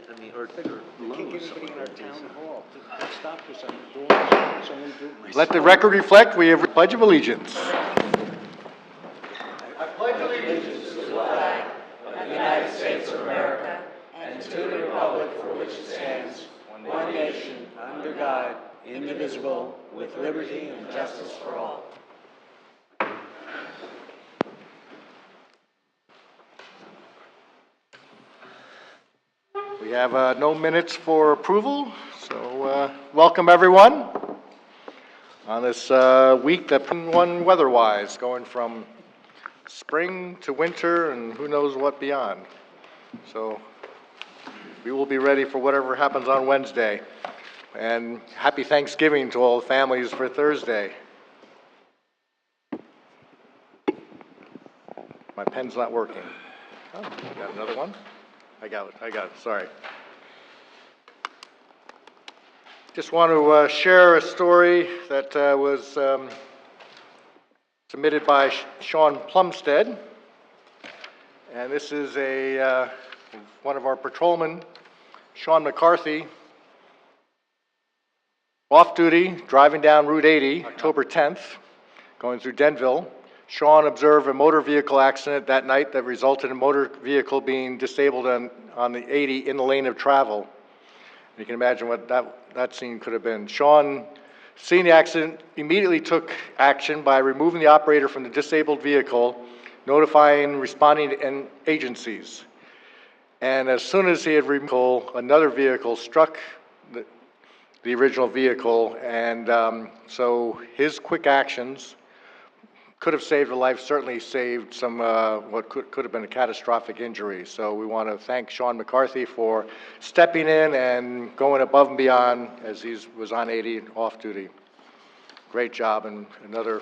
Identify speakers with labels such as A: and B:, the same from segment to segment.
A: I mean, or low, something in our town hall. Let's stop this. I'm doing this. So we do it myself.
B: Let the record reflect we have a Pledge of Allegiance.
C: I pledge allegiance to the flag of the United States of America and to the republic for which it stands, one nation, under God, indivisible, with liberty and justice for all.
B: We have no minutes for approval, so welcome everyone on this week that's been one weather-wise, going from spring to winter and who knows what beyond. So we will be ready for whatever happens on Wednesday. And happy Thanksgiving to all the families for Thursday. My pen's not working. Oh, got another one? I got it, sorry. Just want to share a story that was submitted by Sean Plumstead. And this is one of our patrolmen, Sean McCarthy, off duty, driving down Route 80, October 10th, going through Denville. Sean observed a motor vehicle accident that night that resulted in a motor vehicle being disabled on the 80 in the lane of travel. You can imagine what that scene could have been. Sean, seeing the accident, immediately took action by removing the operator from the disabled vehicle, notifying responding agencies. And as soon as he had removed, another vehicle struck the original vehicle, and so his quick actions could have saved a life, certainly saved some what could have been a catastrophic injury. So we want to thank Sean McCarthy for stepping in and going above and beyond as he was on 80 off duty. Great job, and another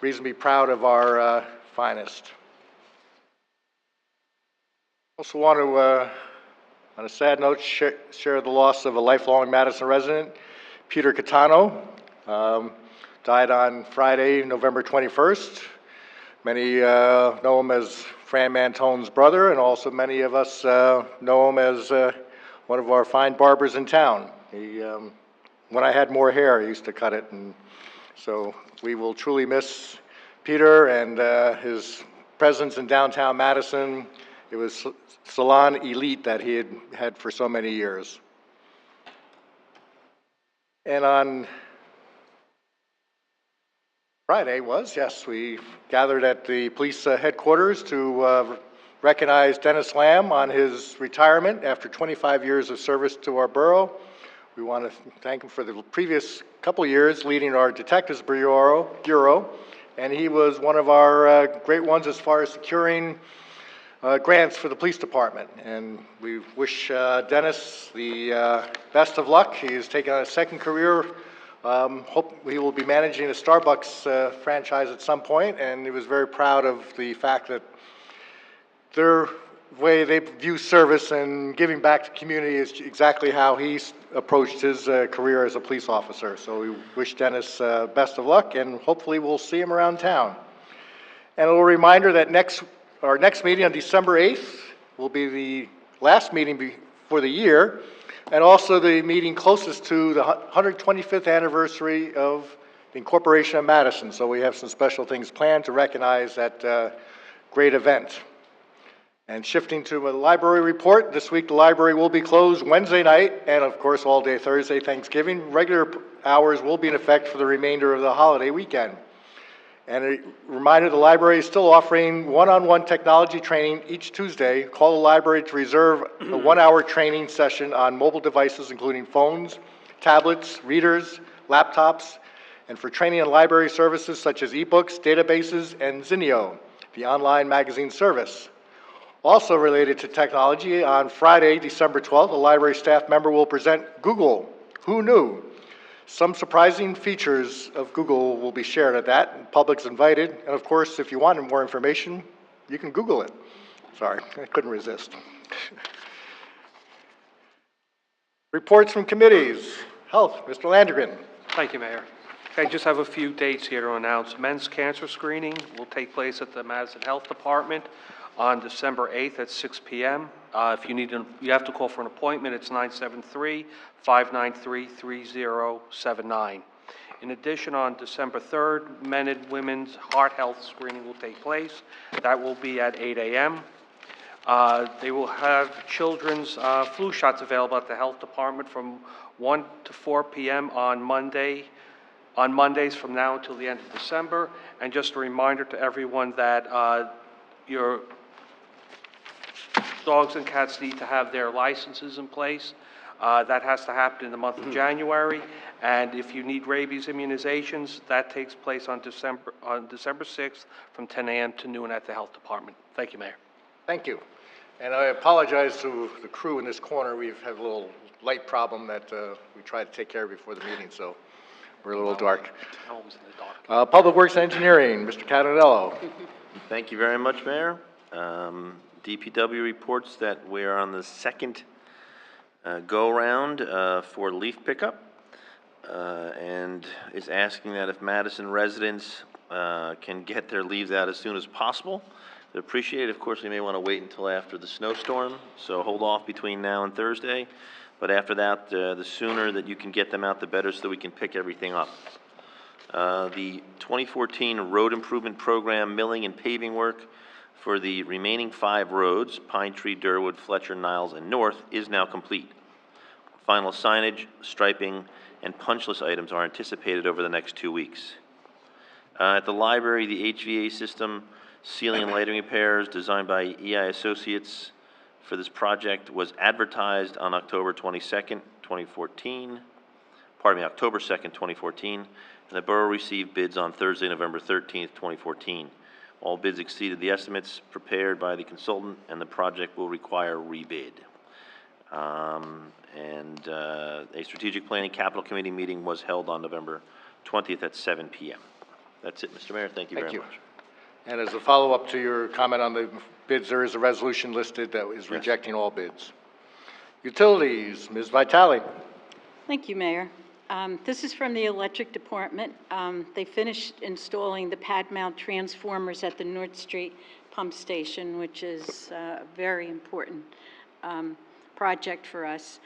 B: reason to be proud of our finest. Also want to, on a sad note, share the loss of a lifelong Madison resident, Peter Catano. Died on Friday, November 21st. Many know him as Fran Mantone's brother, and also many of us know him as one of our fine barbers in town. He, when I had more hair, he used to cut it, and so we will truly miss Peter and his presence in downtown Madison. It was salon elite that he had for so many years. And on Friday we gathered at the police headquarters to recognize Dennis Lamb on his retirement after 25 years of service to our borough. We want to thank him for the previous couple years leading our Detectives Bureau, and he was one of our great ones as far as securing grants for the police department. And we wish Dennis the best of luck. He is taking on a second career. Hope he will be managing a Starbucks franchise at some point, and he was very proud of the fact that their way they view service and giving back to the community is exactly how he approached his career as a police officer. So we wish Dennis best of luck, and hopefully we'll see him around town. And a little reminder that our next meeting on December 8th will be the last meeting for the year, and also the meeting closest to the 125th anniversary of the incorporation of Madison. So we have some special things planned to recognize that great event. And shifting to a library report, this week the library will be closed Wednesday night and of course all day Thursday, Thanksgiving. Regular hours will be in effect for the remainder of the holiday weekend. And a reminder, the library is still offering one-on-one technology training each Tuesday. Call the library to reserve a one-hour training session on mobile devices, including phones, tablets, readers, laptops, and for training on library services such as ebooks, databases, and Zinio, the online magazine service. Also related to technology, on Friday, December 12th, a library staff member will present Google. Who knew? Some surprising features of Google will be shared at that, and public's invited. And of course, if you want more information, you can Google it. Sorry, I couldn't resist. Reports from committees. Health, Mr. Landrigan.
D: Thank you, Mayor. I just have a few dates here to announce. Men's cancer screening will take place at the Madison Health Department on December 8th at 6 p.m. If you need, you have to call for an appointment. It's 973-593-3079. In addition, on December 3rd, men and women's heart health screening will take place. That will be at 8 a.m. They will have children's flu shots available at the health department from 1 to 4 p.m. on Mondays from now until the end of December. And just a reminder to everyone that your dogs and cats need to have their licenses in place. That has to happen in the month of January. And if you need rabies immunizations, that takes place on December 6th from 10 a.m. to noon at the health department. Thank you, Mayor.
B: Thank you. And I apologize to the crew in this corner. We've had a little light problem that we tried to take care of before the meeting, so we're a little dark.
D: Homes in the dark.
B: Public Works and Engineering, Mr. Catadello.
E: Thank you very much, Mayor. DPW reports that we are on the second go-around for leaf pickup and is asking that if Madison residents can get their leaves out as soon as possible, they'd appreciate it. Of course, we may want to wait until after the snowstorm, so hold off between now and Thursday. But after that, the sooner that you can get them out, the better, so that we can pick everything up. The 2014 Road Improvement Program milling and paving work for the remaining 5 roads, Pine Tree, Durwood, Fletcher, Niles, and North, is now complete. Final signage, striping, and punch list items are anticipated over the next 2 weeks. At the library, the HVA system ceiling and lighting repairs designed by EI Associates for this project was advertised on October 2nd, 2014. And the Borough received bids on Thursday, November 13th, 2014. All bids exceeded the estimates prepared by the consultant, and the project will require rebid. A strategic planning capital committee meeting was held on November 20th at 7 p.m. That's it, Mr. Mayor. Thank you very much.
B: And as a follow-up to your comment on the bids, there is a resolution listed that is rejecting all bids. Utilities, Ms. Vitale.
F: Thank you, Mayor. This is from the electric department. They finished installing the pad mount transformers at the North Street pump station, which is a very important project for us.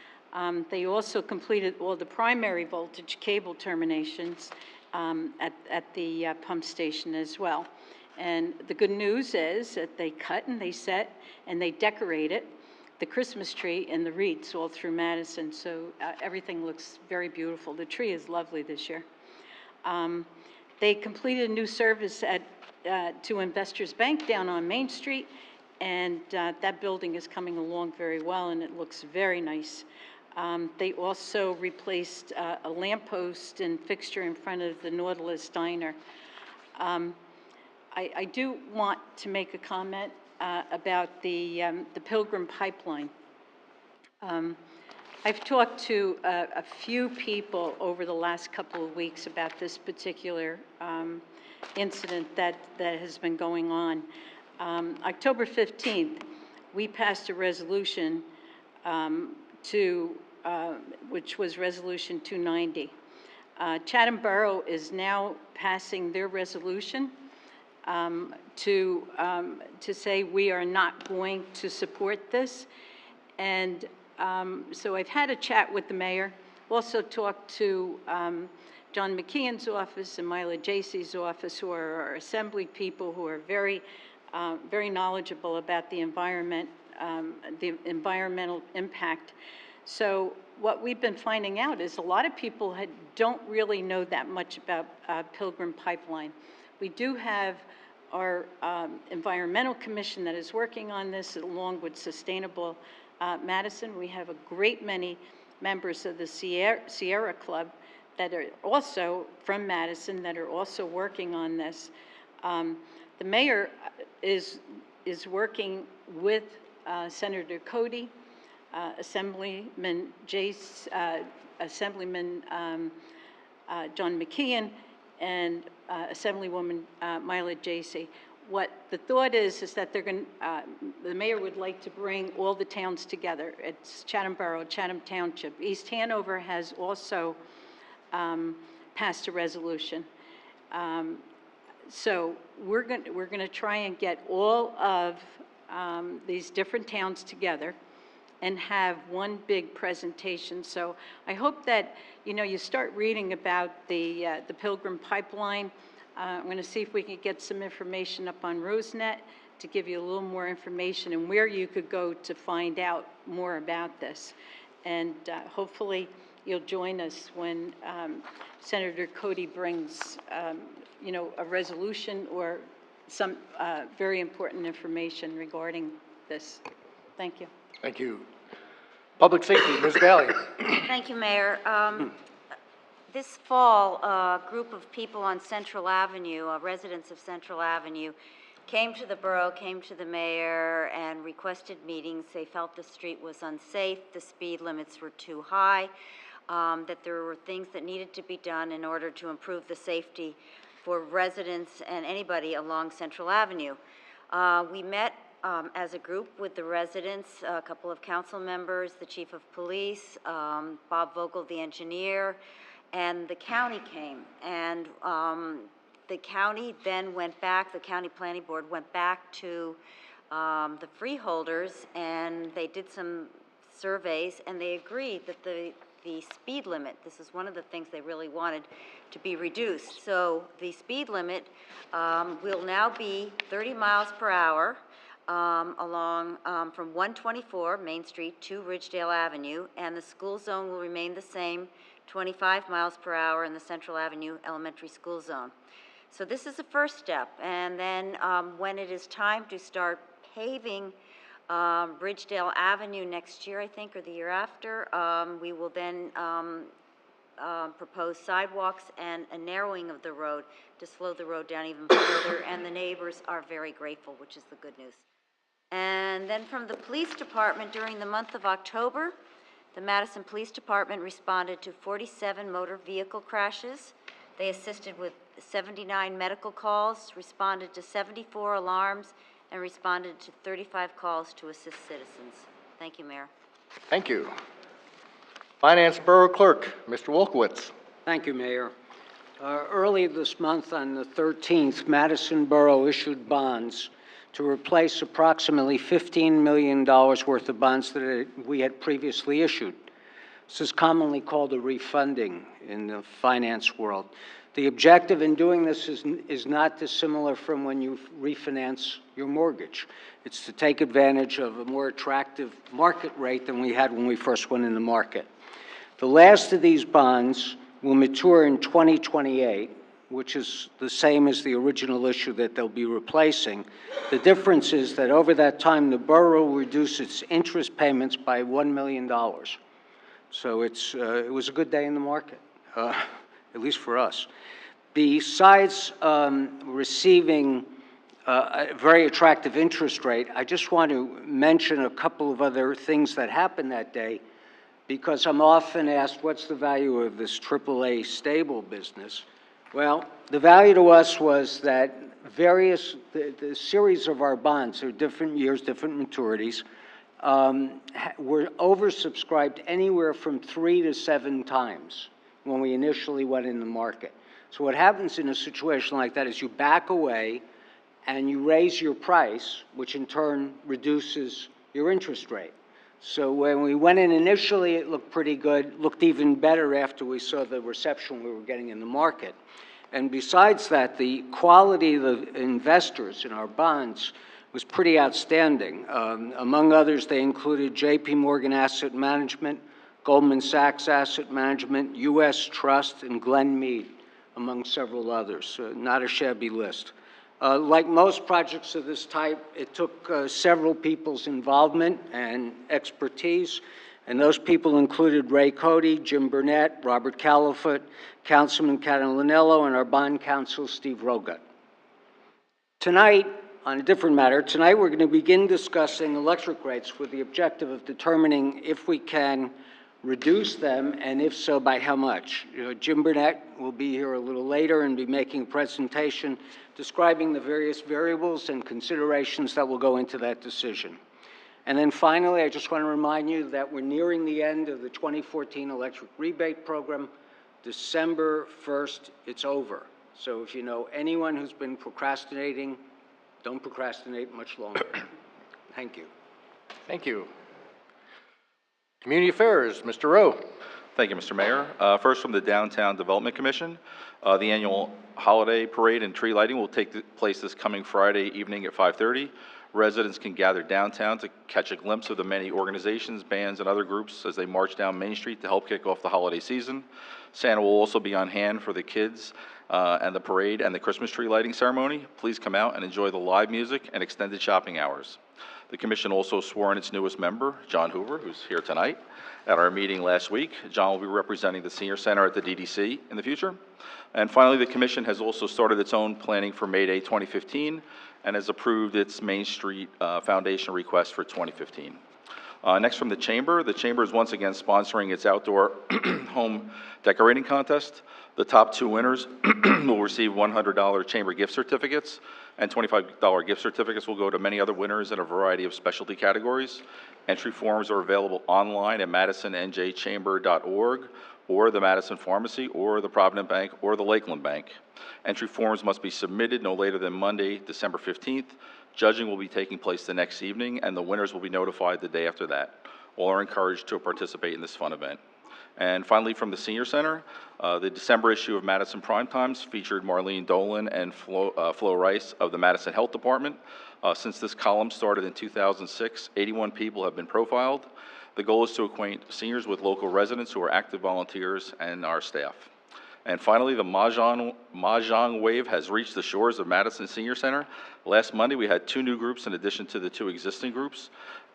F: They also completed all the primary voltage cable terminations at the pump station as well. And the good news is that they cut and they set and they decorated the Christmas tree and the wreaths all through Madison, so everything looks very beautiful. The tree is lovely this year. They completed a new service to Investors Bank down on Main Street, and that building is coming along very well, and it looks very nice. They also replaced a lamppost and fixture in front of the Nautilus Diner. I do want to make a comment about the Pilgrim Pipeline. I've talked to a few people over the last couple of weeks about this particular incident that has been going on. October 15th, we passed a resolution which was Resolution 290. Chatham Borough is now passing their resolution to say we are not going to support this. And so I've had a chat with the mayor, also talked to John McKeon's office and Mila Jaycee's office, who are our assembly people who are very, very knowledgeable about the environment, the environmental impact. So what we've been finding out is a lot of people don't really know that much about Pilgrim Pipeline. We do have our Environmental Commission that is working on this, along with Sustainable Madison. We have a great many members of the Sierra Club that are also from Madison that are also working on this. The mayor is working with Senator Cody, Assemblyman Assemblyman John McKeon, and Assemblywoman Mila Jaycee. What the thought is that they're going. The mayor would like to bring all the towns together. It's Chatham Borough, Chatham Township. East Hanover has also passed a resolution. So we're going to try and get all of these different towns together and have one big presentation. So I hope that, you start reading about the Pilgrim Pipeline. I'm going to see if we can get some information up on Rosenet to give you a little more information and where you could go to find out more about this. And hopefully you'll join us when Senator Cody brings, a resolution or some very important information regarding this. Thank you.
B: Thank you. Public Safety, Ms. Bailey.
G: Thank you, Mayor. This fall, a group of people on Central Avenue, residents of Central Avenue, came to the borough, came to the mayor, and requested meetings. They felt the street was unsafe, the speed limits were too high, that there were things that needed to be done in order to improve the safety for residents and anybody along Central Avenue. We met as a group with the residents, a couple of council members, the chief of police, Bob Vogel, the engineer, and the county came. And the county then went back, the county planning board went back to the freeholders, and they did some surveys, and they agreed that the speed limit, this is one of the things they really wanted to be reduced. So the speed limit will now be 30 miles per hour along from 124 Main Street to Ridgedale Avenue, and the school zone will remain the same, 25 miles per hour in the Central Avenue Elementary School Zone. So this is the first step, and then when it is time to start paving Ridgedale Avenue next year, I think, or the year after, we will then propose sidewalks and a narrowing of the road to slow the road down even further, and the neighbors are very grateful, which is the good news. And then from the police department, during the month of October, the Madison Police Department responded to 47 motor vehicle crashes. They assisted with 79 medical calls, responded to 74 alarms, and responded to 35 calls to assist citizens. Thank you, Mayor.
B: Thank you. Finance Borough Clerk, Mr. Wolkowitz.
A: Thank you, Mayor. Early this month, on the 13th, Madison Borough issued bonds to replace approximately $15 million worth of bonds that we had previously issued. This is commonly called a refunding in the finance world. The objective in doing this is not dissimilar from when you refinance your mortgage. It's to take advantage of a more attractive market rate than we had when we first went in the market. The last of these bonds will mature in 2028, which is the same as the original issue that they'll be replacing. The difference is that over that time, the borough will reduce its interest payments by $1 million. So it was a good day in the market, at least for us. Besides receiving a very attractive interest rate, I just want to mention a couple of other things that happened that day, because I'm often asked, what's the value of this AAA stable business? Well, the value to us was that the series of our bonds, are different years, different maturities, were oversubscribed anywhere from 3 to 7 times when we initially went in the market. So what happens in a situation like that is you back away and you raise your price, which in turn reduces your interest rate. So when we went in initially, it looked pretty good, looked even better after we saw the reception we were getting in the market. And besides that, the quality of the investors in our bonds was pretty outstanding. Among others, they included JP Morgan Asset Management, Goldman Sachs Asset Management, U.S. Trust, and Glenn Mead, among several others. Not a shabby list. Like most projects of this type, it took several people's involvement and expertise, and those people included Ray Cody, Jim Burnett, Robert Califoot, Councilman Catalanello, and our bond counsel, Steve Rogut. Tonight, on a different matter, tonight we're going to begin discussing electric rates with the objective of determining if we can reduce them, and if so, by how much. Jim Burnett will be here a little later and be making a presentation describing the various variables and considerations that will go into that decision. And then finally, I just want to remind you that we're nearing the end of the 2014 electric rebate program. December 1st, it's over. So if you know anyone who's been procrastinating, don't procrastinate much longer. Thank you.
B: Thank you. Community Affairs, Mr. Rowe.
H: Thank you, Mr. Mayor. First, from the Downtown Development Commission, the annual holiday parade and tree lighting will take place this coming Friday evening at 5:30. Residents can gather downtown to catch a glimpse of the many organizations, bands, and other groups as they march down Main Street to help kick off the holiday season. Santa will also be on hand for the kids and the parade and the Christmas tree lighting ceremony. Please come out and enjoy the live music and extended shopping hours. The commission also swore in its newest member, John Hoover, who's here tonight. At our meeting last week, John will be representing the Senior Center at the DDC in the future. And finally, the commission has also started its own planning for May Day 2015 and has approved its Main Street Foundation request for 2015. Next, from the Chamber is once again sponsoring its outdoor home decorating contest. The top two winners will receive $100 Chamber gift certificates, and $25 gift certificates will go to many other winners in a variety of specialty categories. Entry forms are available online at madisonnjchamber.org, or the Madison Pharmacy, or the Provident Bank, or the Lakeland Bank. Entry forms must be submitted no later than Monday, December 15th. Judging will be taking place the next evening, and the winners will be notified the day after that. All are encouraged to participate in this fun event. And finally, from the Senior Center, the December issue of Madison Prime Times featured Marlene Dolan and Flo Rice of the Madison Health Department. Since this column started in 2006, 81 people have been profiled. The goal is to acquaint seniors with local residents who are active volunteers and our staff. And finally, the Mahjong wave has reached the shores of Madison Senior Center. Last Monday, we had 2 new groups in addition to the 2 existing groups.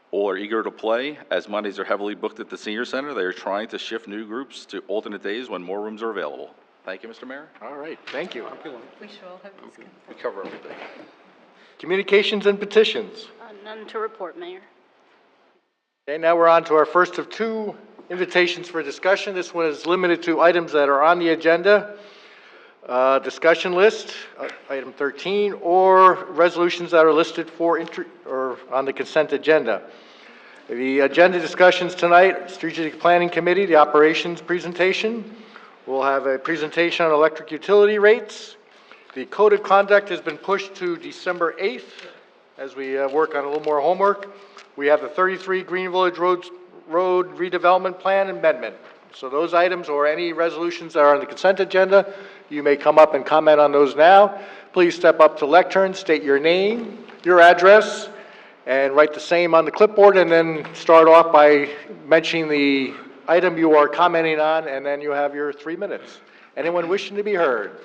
H: All are eager to play. As Mondays are heavily booked at the Senior Center, they are trying to shift new groups to alternate days when more rooms are available. Thank you, Mr. Mayor.
B: All right, thank you.
F: We should all have this.
H: We cover everything.
B: Communications and petitions.
I: None to report, Mayor.
B: Okay, now we're on to our first of 2 invitations for discussion. This one is limited to items that are on the agenda, discussion list, item 13, or resolutions that are listed for or on the consent agenda. The agenda discussions tonight: Strategic Planning Committee, the operations presentation. We'll have a presentation on electric utility rates. The code of conduct has been pushed to December 8th as we work on a little more homework. We have the 33 Green Village Road redevelopment plan amendment. So those items or any resolutions that are on the consent agenda, you may come up and comment on those now. Please step up to lectern, state your name, your address, and write the same on the clipboard, and then start off by mentioning the item you are commenting on, and then you have your 3 minutes. Anyone wishing to be heard?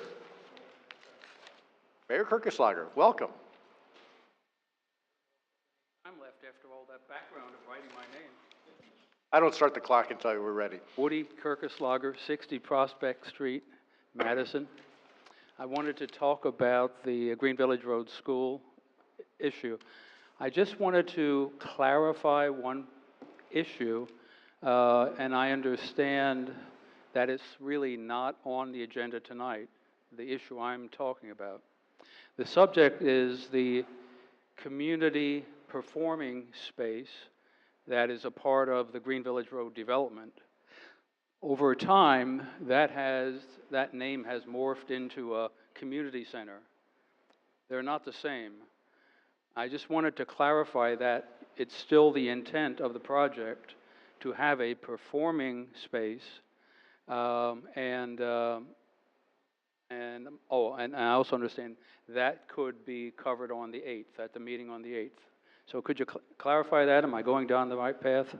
B: Mayor Kirkeslager, welcome.
D: I'm left after all that background of writing my name.
B: I don't start the clock until we're ready.
D: Woody Kirkeslager, 60 Prospect Street, Madison. I wanted to talk about the Green Village Road School issue. I just wanted to clarify one issue, and I understand that it's really not on the agenda tonight, the issue I'm talking about. The subject is the community performing space that is a part of the Green Village Road development. Over time, that name has morphed into a community center. They're not the same. I just wanted to clarify that it's still the intent of the project to have a performing space, and I also understand that could be covered on the 8th, at the meeting on the 8th. So could you clarify that? Am I going down the right path?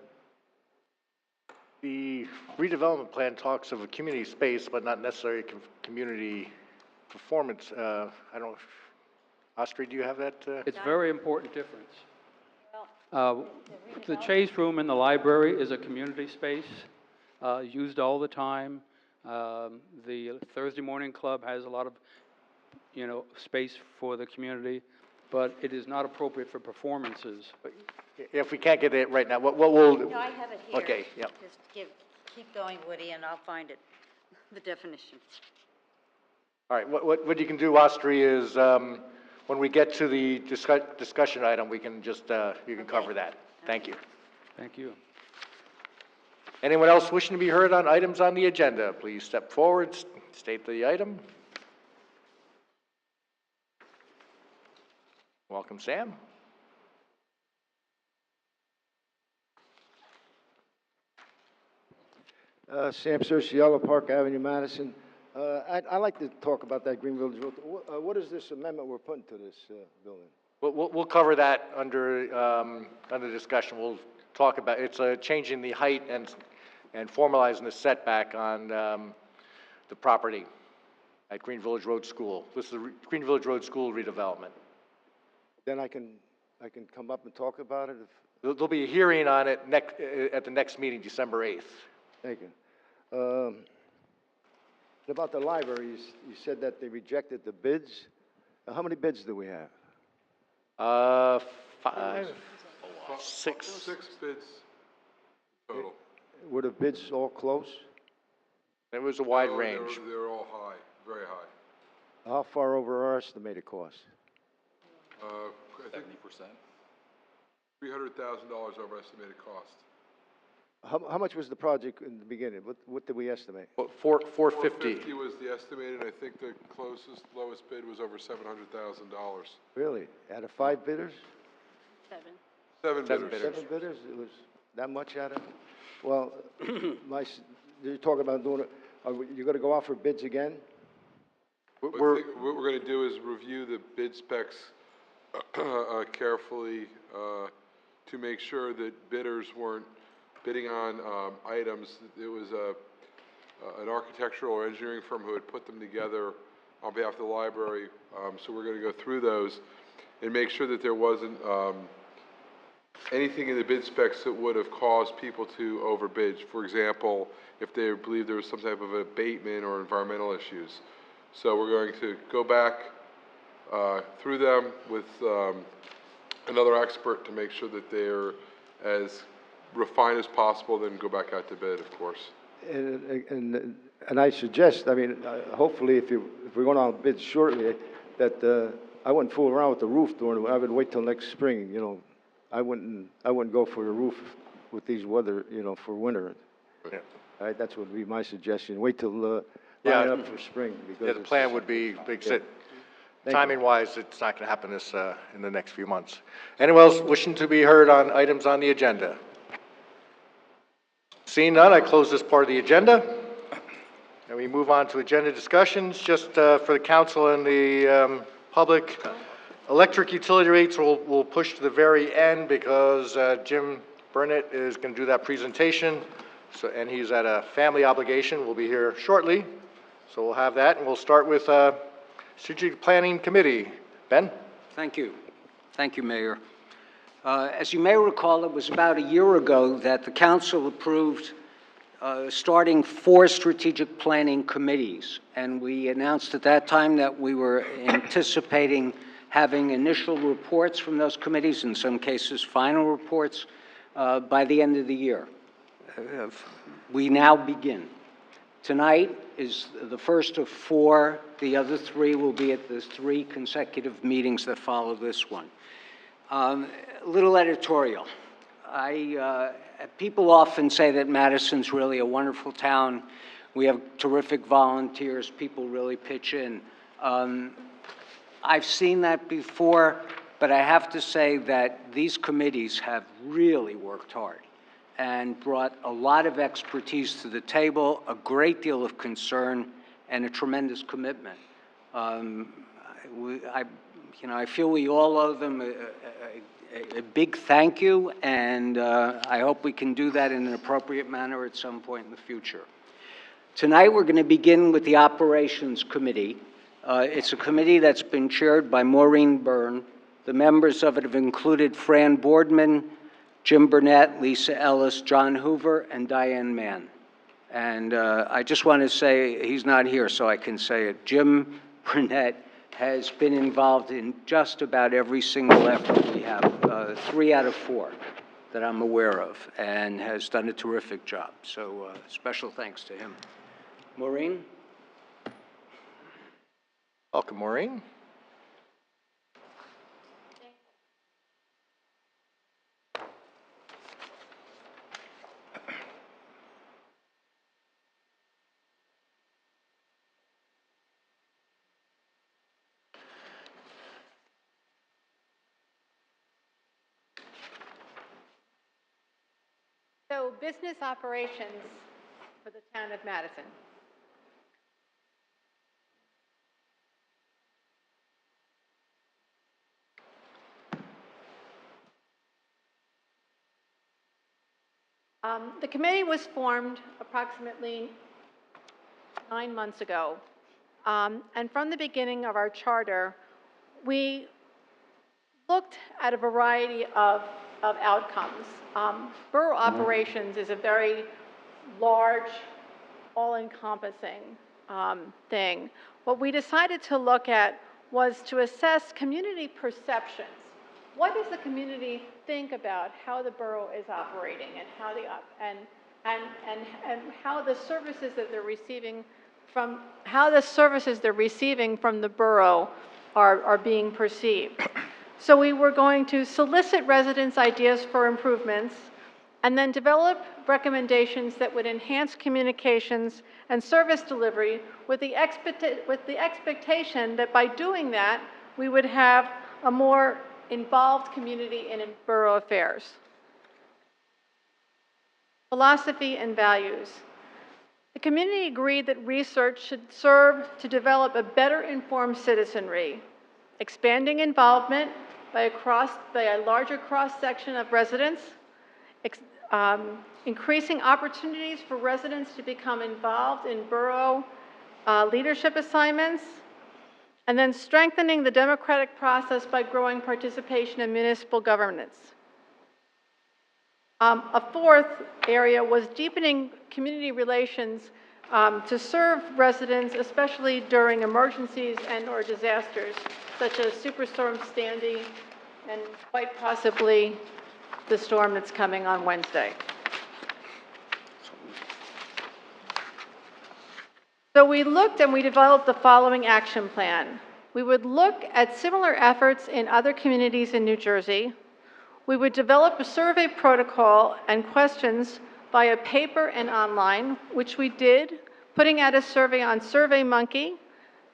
B: The redevelopment plan talks of a community space, but not necessarily community performance. I don't, Ostry, do you have that?
D: It's a very important difference. The Chase Room in the library is a community space, used all the time. The Thursday Morning Club has a lot of, space for the community, but it is not appropriate for performances.
B: If we can't get it right now, what we'll...
G: No, I have it here.
B: Okay, yep.
G: Just keep going, Woody, and I'll find it, the definition.
B: All right, what you can do, Ostry, is when we get to the discussion item, we can just, you can cover that. Thank you.
D: Thank you.
B: Anyone else wishing to be heard on items on the agenda, please step forward, state the item. Welcome, Sam.
I: Sam Cerciolo, Park Avenue, Madison. I'd like to talk about that Green Village Road. What is this amendment we're putting to this building?
B: We'll cover that under discussion. We'll talk about, it's changing the height and formalizing the setback on the property at Green Village Road School. This is the Green Village Road School redevelopment.
I: Then I can come up and talk about it?
B: There'll be a hearing on it at the next meeting, December 8th.
I: Thank you. About the library, you said that they rejected the bids. How many bids do we have?
B: 5, 6.
J: 6 bids total.
I: Were the bids all close?
B: It was a wide
J: No,
B: range.
J: They were all high, very high.
I: How far over our estimated cost?
J: I think
H: 70%.
J: $300,000 over estimated cost.
I: How much was the project in the beginning? What did we estimate?
B: 450.
J: 450 was the estimated. I think the lowest bid was over $700,000.
I: Really? Out of 5 bidders?
J: 7 bidders.
B: bidders.
I: 7 bidders? It was that much out of? Well, you're talking about doing it, you're gonna go out for bids again?
J: I think what we're going to do is review the bid specs carefully to make sure that bidders weren't bidding on items. It was an architectural or engineering firm who had put them together on behalf of the library. So we're going to go through those and make sure that there wasn't anything in the bid specs that would have caused people to overbid. For example, if they believed there was some type of abatement or environmental issues. So we're going to go back through them with another expert to make sure that they're as refined as possible, then go back out to bid, of course.
I: And I suggest, I mean, hopefully if we're going on bids shortly, that I wouldn't fool around with the roof I would wait till next spring, you know. I wouldn't go for the roof with these weather, you know, for winter.
B: Yeah.
I: All right, that would be my suggestion. Wait till line
B: Yeah.
I: up for spring. Because
B: Yeah, the plan would be, timing-wise, it's not going to happen in the next few months. Anyone else wishing to be heard on items on the agenda? Seeing none, I close this part of the agenda. And we move on to agenda discussions. Just for the council and the public, electric utility rates we'll push to the very end because Jim Burnett is going to do that presentation. So, and he's at a family obligation. We'll be here shortly. So we'll have that, and we'll start with Strategic Planning Committee. Ben?
A: Thank you. Thank you, Mayor. As you may recall, it was about a year ago that the council approved starting 4 strategic planning committees. And we announced at that time that we were anticipating having initial reports from those committees, in some cases final reports, by the end of the year. We now begin. Tonight is the first of 4. The other 3 will be at the 3 consecutive meetings that follow this one. Little editorial. People often say that Madison's really a wonderful town. We have terrific volunteers. People really pitch in. I've seen that before, but I have to say that these committees have really worked hard and brought a lot of expertise to the table, a great deal of concern, and a tremendous commitment. I feel we all owe them a big thank you, and I hope we can do that in an appropriate manner at some point in the future. Tonight, we're going to begin with the Operations Committee. It's a committee that's been chaired by Maureen Byrne. The members of it have included Fran Boardman, Jim Burnett, Lisa Ellis, John Hoover, and Diane Mann. And I just want to say, he's not here, so I can say it. Jim Burnett has been involved in just about every single effort we have, 3 out of 4 that I'm aware of, and has done a terrific job. So special thanks to him. Maureen?
B: Welcome, Maureen.
K: So business operations for the town of Madison. The committee was formed approximately 9 months ago. And from the beginning of our charter, we looked at a variety of outcomes. Borough operations is a very large, all-encompassing thing. What we decided to look at was to assess community perceptions. What does the community think about how the borough is operating and how how the services that they're receiving from the borough are being perceived? So we were going to solicit residents' ideas for improvements and then develop recommendations that would enhance communications and service delivery with the expectation that by doing that, we would have a more involved community in borough affairs. Philosophy and values. The community agreed that research should serve to develop a better informed citizenry, expanding involvement by a larger cross-section of residents, increasing opportunities for residents to become involved in borough leadership assignments, and then strengthening the democratic process by growing participation in municipal governance. A fourth area was deepening community relations to serve residents, especially during emergencies and/or disasters, such as Superstorm Sandy and quite possibly the storm that's coming on Wednesday. So we looked and we developed the following action plan. We would look at similar efforts in other communities in New Jersey. We would develop a survey protocol and questions via paper and online, which we did, putting out a survey on SurveyMonkey,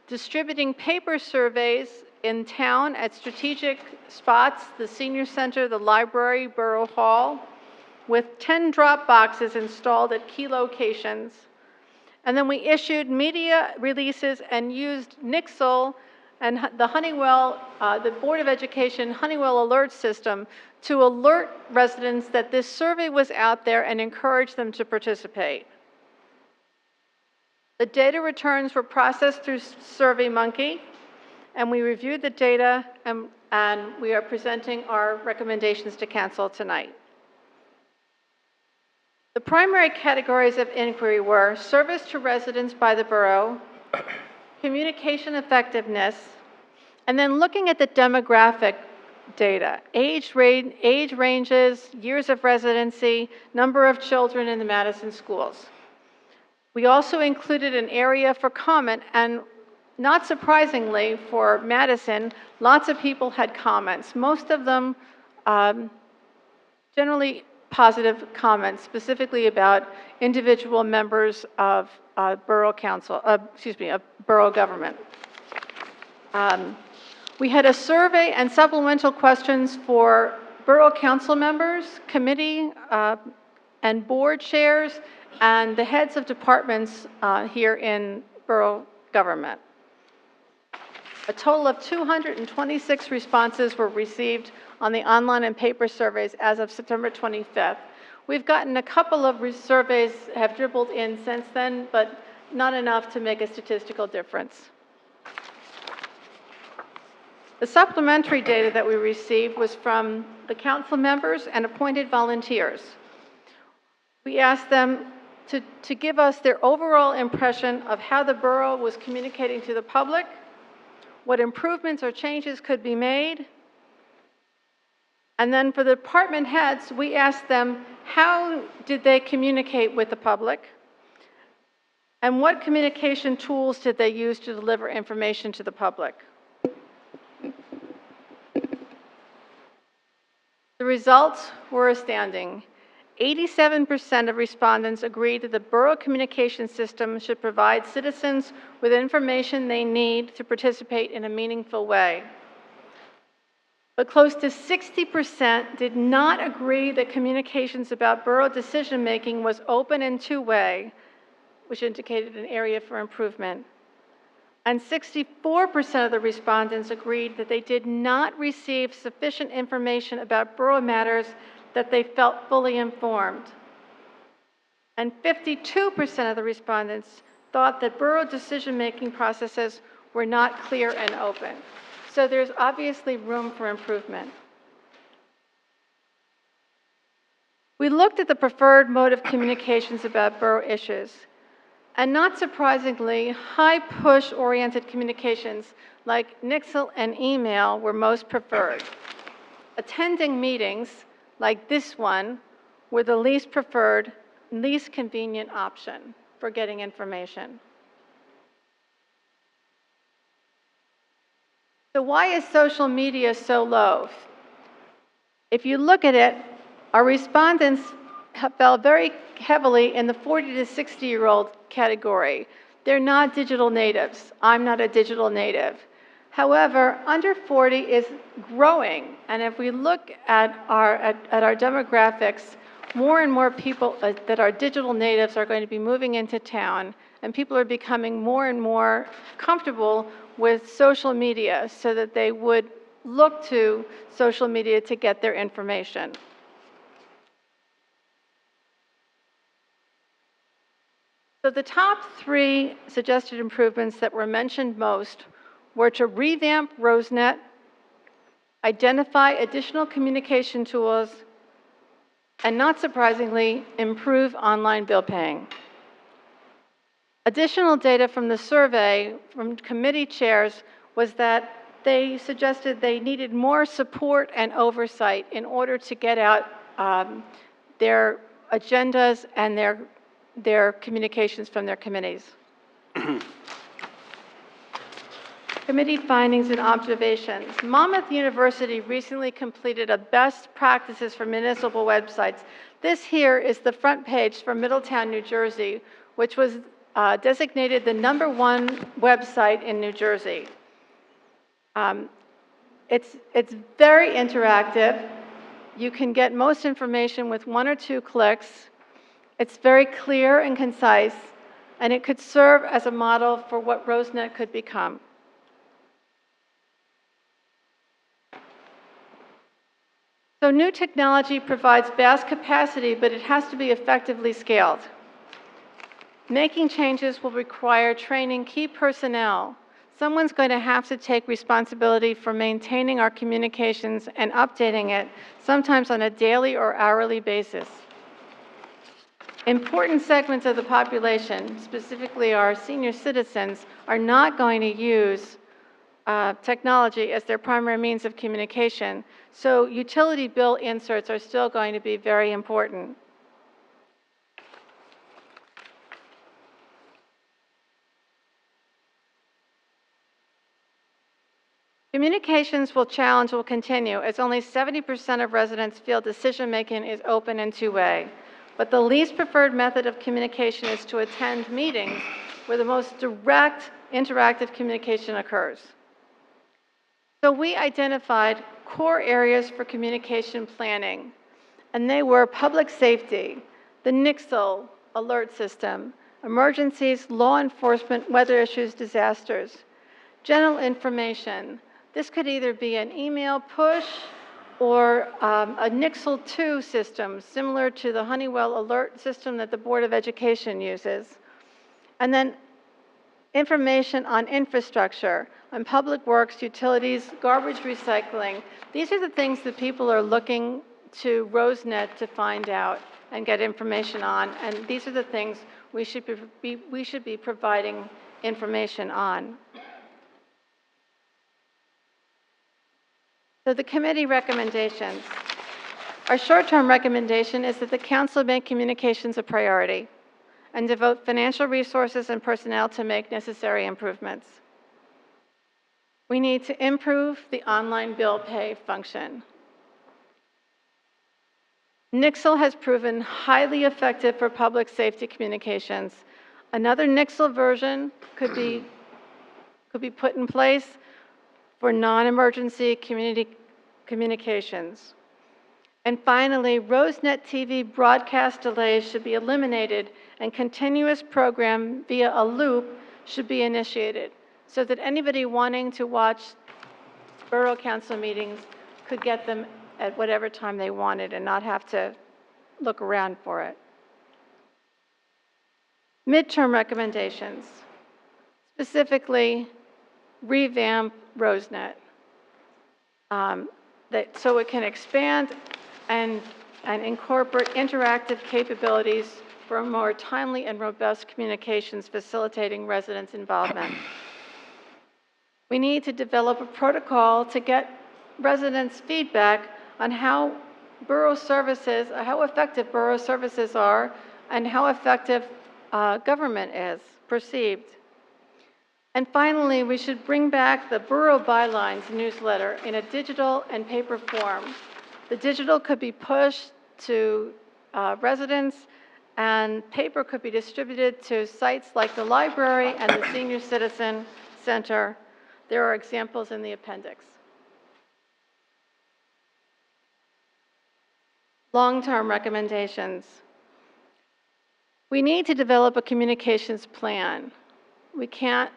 K: distributing paper surveys in town at strategic spots, the senior center, the library, Borough Hall, with 10 drop boxes installed at key locations. And then we issued media releases and used Nixle and the Honeywell, the Board of Education Honeywell alert system to alert residents that this survey was out there and encourage them to participate. The data returns were processed through SurveyMonkey, and we reviewed the data, and we are presenting our recommendations to council tonight. The primary categories of inquiry were service to residents by the borough, communication effectiveness, and then looking at the demographic data, age ranges, years of residency, number of children in the Madison schools. We also included an area for comment, and not surprisingly for Madison, lots of people had comments. Most of them generally positive comments, specifically about individual members of borough council, of borough government. We had a survey and supplemental questions for borough council members, committee and board chairs, and the heads of departments here in borough government. A total of 226 responses were received on the online and paper surveys as of September 25th. We've gotten a couple of surveys have dribbled in since then, but not enough to make a statistical difference. The supplementary data that we received was from the council members and appointed volunteers. We asked them to give us their overall impression of how the borough was communicating to the public, what improvements or changes could be made. And then for the department heads, we asked them how did they communicate with the public, and what communication tools did they use to deliver information to the public. The results were astounding. 87% of respondents agreed that the borough communication system should provide citizens with information they need to participate in a meaningful way. But close to 60% did not agree that communications about borough decision-making was open and two-way, which indicated an area for improvement. And 64% of the respondents agreed that they did not receive sufficient information about borough matters that they felt fully informed. And 52% of the respondents thought that borough decision-making processes were not clear and open. So there's obviously room for improvement. We looked at the preferred mode of communications about borough issues. And not surprisingly, high push-oriented communications like Nixle and email were most preferred. Attending meetings like this one were the least preferred, least convenient option for getting information. So why is social media so low? If you look at it, our respondents fell very heavily in the 40 to 60-year-old category. They're not digital natives. I'm not a digital native. However, under 40 is growing, and if we look at our demographics, more and more people that are digital natives are going to be moving into town, and people are becoming more and more comfortable with social media so that they would look to social media to get their information. So the top 3 suggested improvements that were mentioned most were to revamp RoseNet, identify additional communication tools, and not surprisingly, improve online bill paying. Additional data from the survey from committee chairs was that they suggested they needed more support and oversight in order to get out their agendas and their communications from their committees. Committee findings and observations. Monmouth University recently completed a best practices for municipal websites. This here is the front page for Middletown, New Jersey, which was designated the #1 website in New Jersey. It's very interactive. You can get most information with 1 or 2 clicks. It's very clear and concise, and it could serve as a model for what RoseNet could become. So new technology provides vast capacity, but it has to be effectively scaled. Making changes will require training key personnel. Someone's going to have to take responsibility for maintaining our communications and updating it, sometimes on a daily or hourly basis. Important segments of the population, specifically our senior citizens, are not going to use technology as their primary means of communication, so utility bill inserts are still going to be very important. Communications will continue, as only 70% of residents feel decision-making is open and two-way. But the least preferred method of communication is to attend meetings where the most direct, interactive communication occurs. So we identified core areas for communication planning, and they were public safety, the Nixle alert system, emergencies, law enforcement, weather issues, disasters, general information. This could either be an email push or a Nixle 2 system, similar to the Honeywell alert system that the Board of Education uses. And then information on infrastructure, on public works, utilities, garbage recycling. These are the things that people are looking to RoseNet to find out and get information on, and these are the things we should be providing information on. So the committee recommendations. Our short-term recommendation is that the council make communications a priority and devote financial resources and personnel to make necessary improvements. We need to improve the online bill pay function. Nixle has proven highly effective for public safety communications. Another Nixle version could be put in place for non-emergency community communications. And finally, RoseNet TV broadcast delays should be eliminated and continuous program via a loop should be initiated so that anybody wanting to watch Borough Council meetings could get them at whatever time they wanted and not have to look around for it. Midterm recommendations, specifically revamp RoseNet so it can expand and incorporate interactive capabilities for more timely and robust communications facilitating residents' involvement. We need to develop a protocol to get residents' feedback on how borough services, how effective borough services are, and how effective government is perceived. And finally, we should bring back the Borough Bylines newsletter in a digital and paper form. The digital could be pushed to residents, and paper could be distributed to sites like the library and the Senior Citizen Center. There are examples in the appendix. Long-term recommendations. We need to develop a communications plan. We can't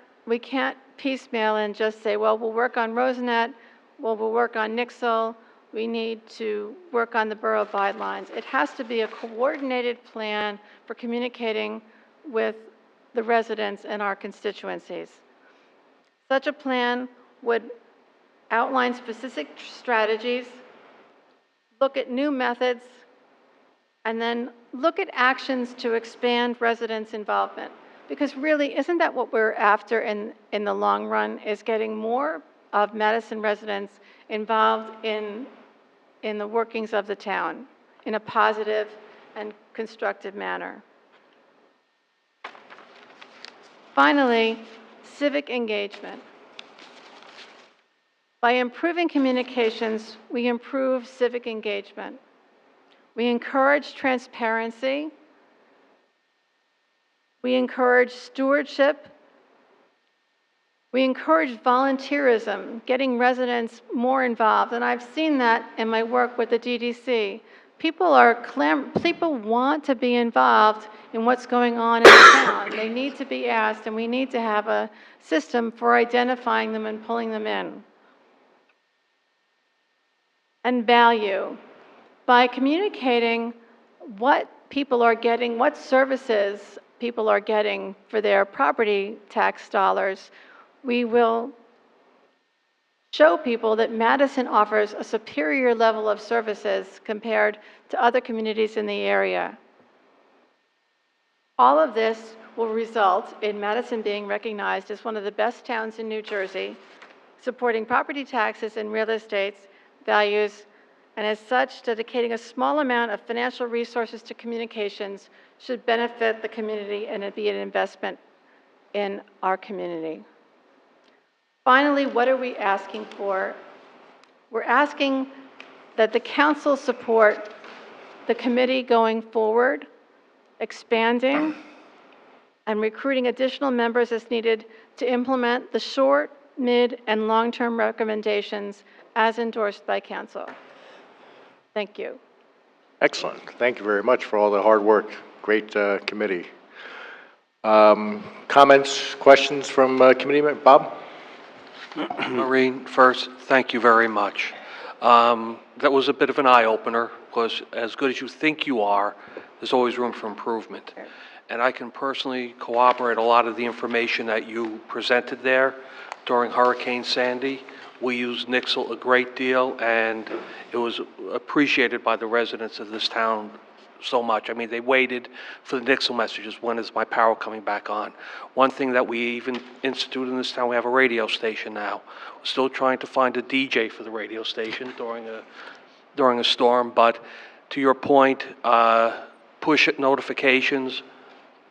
K: piecemeal and just say, well, we'll work on RoseNet, well, we'll work on Nixle, we need to work on the Borough Bylines. It has to be a coordinated plan for communicating with the residents and our constituencies. Such a plan would outline specific strategies, look at new methods, and then look at actions to expand residents' involvement. Because really, isn't that what we're after in the long run, is getting more of Madison residents involved in the workings of the town in a positive and constructive manner. Finally, civic engagement. By improving communications, we improve civic engagement. We encourage transparency. We encourage stewardship. We encourage volunteerism, getting residents more involved. And I've seen that in my work with the DDC. People want to be involved in what's going on in the town. They need to be asked, and we need to have a system for identifying them and pulling them in. And value. By communicating what people are getting, what services people are getting for their property tax dollars, we will show people that Madison offers a superior level of services compared to other communities in the area. All of this will result in Madison being recognized as one of the best towns in New Jersey, supporting property taxes and real estate values, and as such, dedicating a small amount of financial resources to communications should benefit the community and be an investment in our community. Finally, what are we asking for? We're asking that the council support the committee going forward, expanding and recruiting additional members as needed to implement the short, mid, and long-term recommendations as endorsed by council. Thank you.
B: Excellent. Thank you very much for all the hard work. Great committee. Comments, questions from committee members? Bob?
D: Maureen, first, thank you very much. That was a bit of an eye-opener, because as good as you think you are, there's always room for improvement. And I can personally corroborate a lot of the information that you presented there during Hurricane Sandy. We used Nixle a great deal, and it was appreciated by the residents of this town so much. I mean, they waited for the Nixle messages. When is my power coming back on? One thing that we even instituted in this town, we have a radio station now. We're still trying to find a DJ for the radio station during a storm, but to your point, push notifications,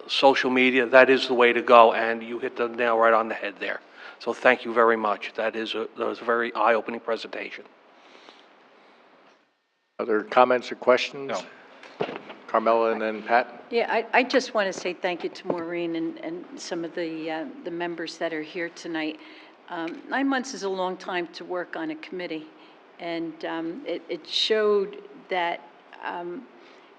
D: social media, that is the way to go, and you hit the nail right on the head there. So thank you very much. That was a very eye-opening presentation.
B: Other comments or questions? No. Carmela and then Pat?
F: Yeah, I just want to say thank you to Maureen and some of the members that are here tonight. 9 months is a long time to work on a committee, and it showed that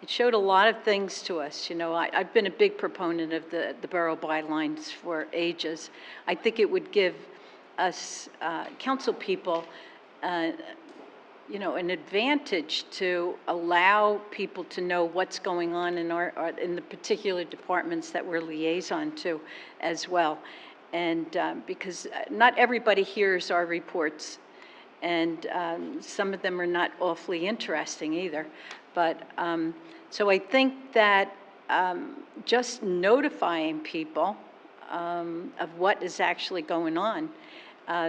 F: it showed a lot of things to us. You know, I've been a big proponent of the borough bylines for ages. I think it would give us council people you know, an advantage to allow people to know what's going on in in the particular departments that we're liaison to as well. And because not everybody hears our reports, and some of them are not awfully interesting either. But so I think that just notifying people of what is actually going on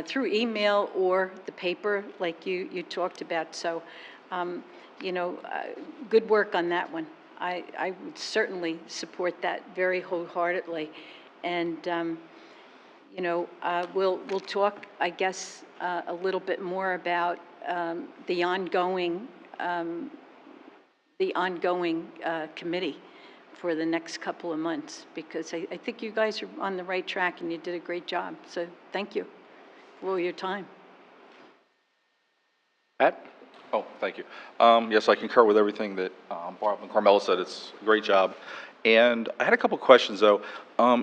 F: through email or the paper, like you talked about. So, you know, good work on that one. I would certainly support that very wholeheartedly. And, you know, we'll talk, I guess, a little bit more about the ongoing committee for the next couple of months, because I think you guys are on the right track and you did a great job. So thank you for your time.
B: Pat?
H: Oh, thank you. Yes, I concur with everything that Barb and Carmela said. It's a great job. And I had a couple questions, though.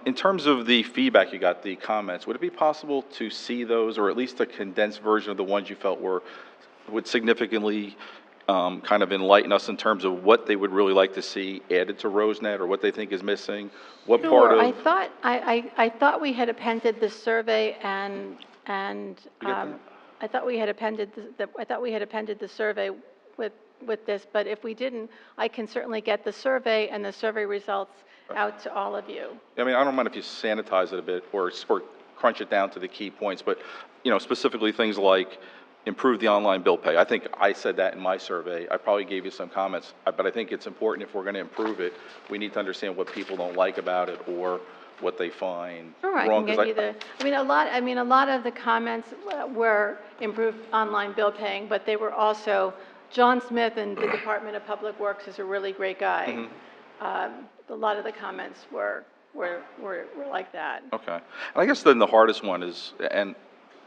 H: In terms of the feedback you got, the comments, would it be possible to see those, or at least a condensed version of the ones you felt would significantly kind of enlighten us in terms of what they would really like to see added to RoseNet, or what they think is missing? What part of...
K: I thought we had appended the survey and I thought we had appended the survey with this, but if we didn't, I can certainly get the survey and the survey results out to all of you.
H: I mean, I don't mind if you sanitize it a bit or crunch it down to the key points, but, you know, specifically things like improve the online bill pay. I think I said that in my survey. I probably gave you some comments, but I think it's important, if we're going to improve it, we need to understand what people don't like about it or what they find
K: Sure, I
H: wrong.
K: can get you the, a lot of the comments were improved online bill paying, but they were also, John Smith in the Department of Public Works is a really great guy. A lot of the comments were like that.
H: Okay. And I guess then the hardest one is, and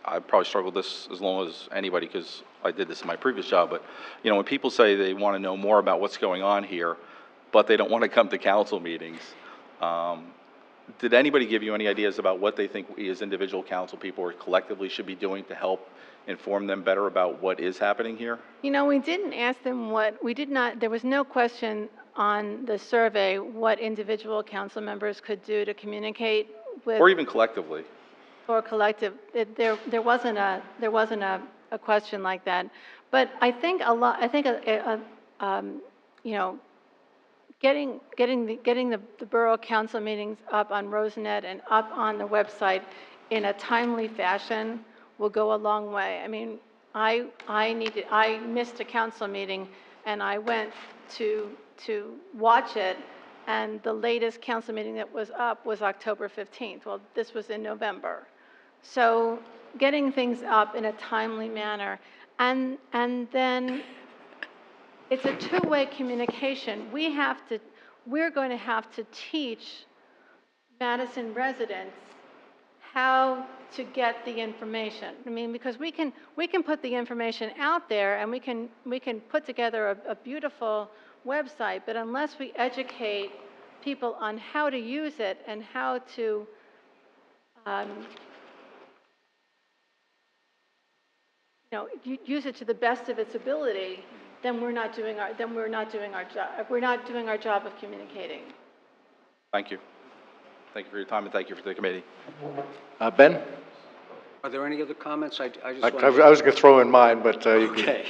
H: I probably struggled with this as long as anybody, because I did this in my previous job, but, you know, when people say they want to know more about what's going on here, but they don't want to come to council meetings, did anybody give you any ideas about what they think we as individual council people or collectively should be doing to help inform them better about what is happening here?
K: You know, we didn't ask them there was no question on the survey what individual council members could do to communicate with.
H: Or even collectively.
K: Or collective. There wasn't a question like that. But I think you know, getting the borough council meetings up on RoseNet and up on the website in a timely fashion will go a long way. I mean, I missed a council meeting and I went to watch it, and the latest council meeting that was up was October 15th. Well, this was in November. So getting things up in a timely manner, and then it's a two-way communication. We're going to have to teach Madison residents how to get the information. I mean, because we can put the information out there, and we can put together a beautiful website, but unless we educate people on how to use it and how to use it to the best of its ability, then we're not doing our job. We're not doing our job of communicating.
H: Thank you. Thank you for your time, and thank you for the committee.
B: Ben?
A: Are there any other comments? I
B: was going to throw in mine, but you can.
A: Okay.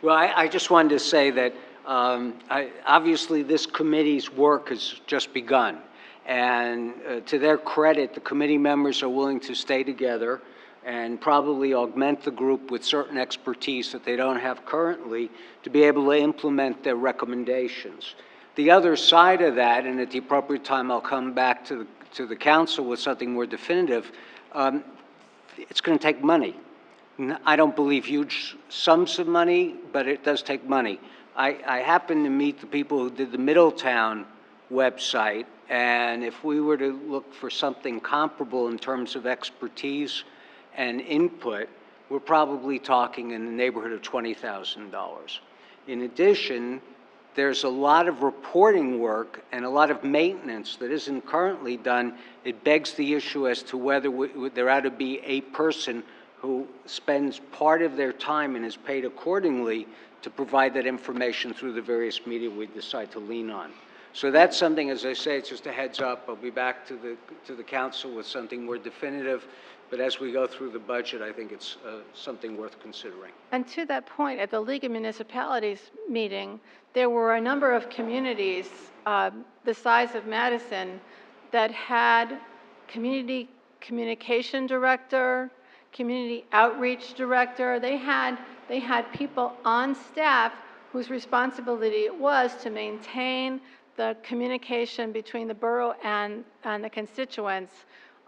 A: Well, I just wanted to say that obviously this committee's work has just begun. And to their credit, the committee members are willing to stay together and probably augment the group with certain expertise that they don't have currently to be able to implement their recommendations. The other side of that, and at the appropriate time I'll come back to the council with something more definitive, it's going to take money. I don't believe huge sums of money, but it does take money. I happened to meet the people who did the Middletown website, and if we were to look for something comparable in terms of expertise and input, we're probably talking in the neighborhood of $20,000. In addition, there's a lot of reporting work and a lot of maintenance that isn't currently done. It begs the issue as to whether there ought to be a person who spends part of their time and is paid accordingly to provide that information through the various media we decide to lean on. So that's something, as I say, it's just a heads up. I'll be back to the council with something more definitive. But as we go through the budget, I think it's something worth considering.
K: And to that point, at the League of Municipalities meeting, there were a number of communities the size of Madison that had community communication director, community outreach director. They had people on staff whose responsibility it was to maintain the communication between the borough and the constituents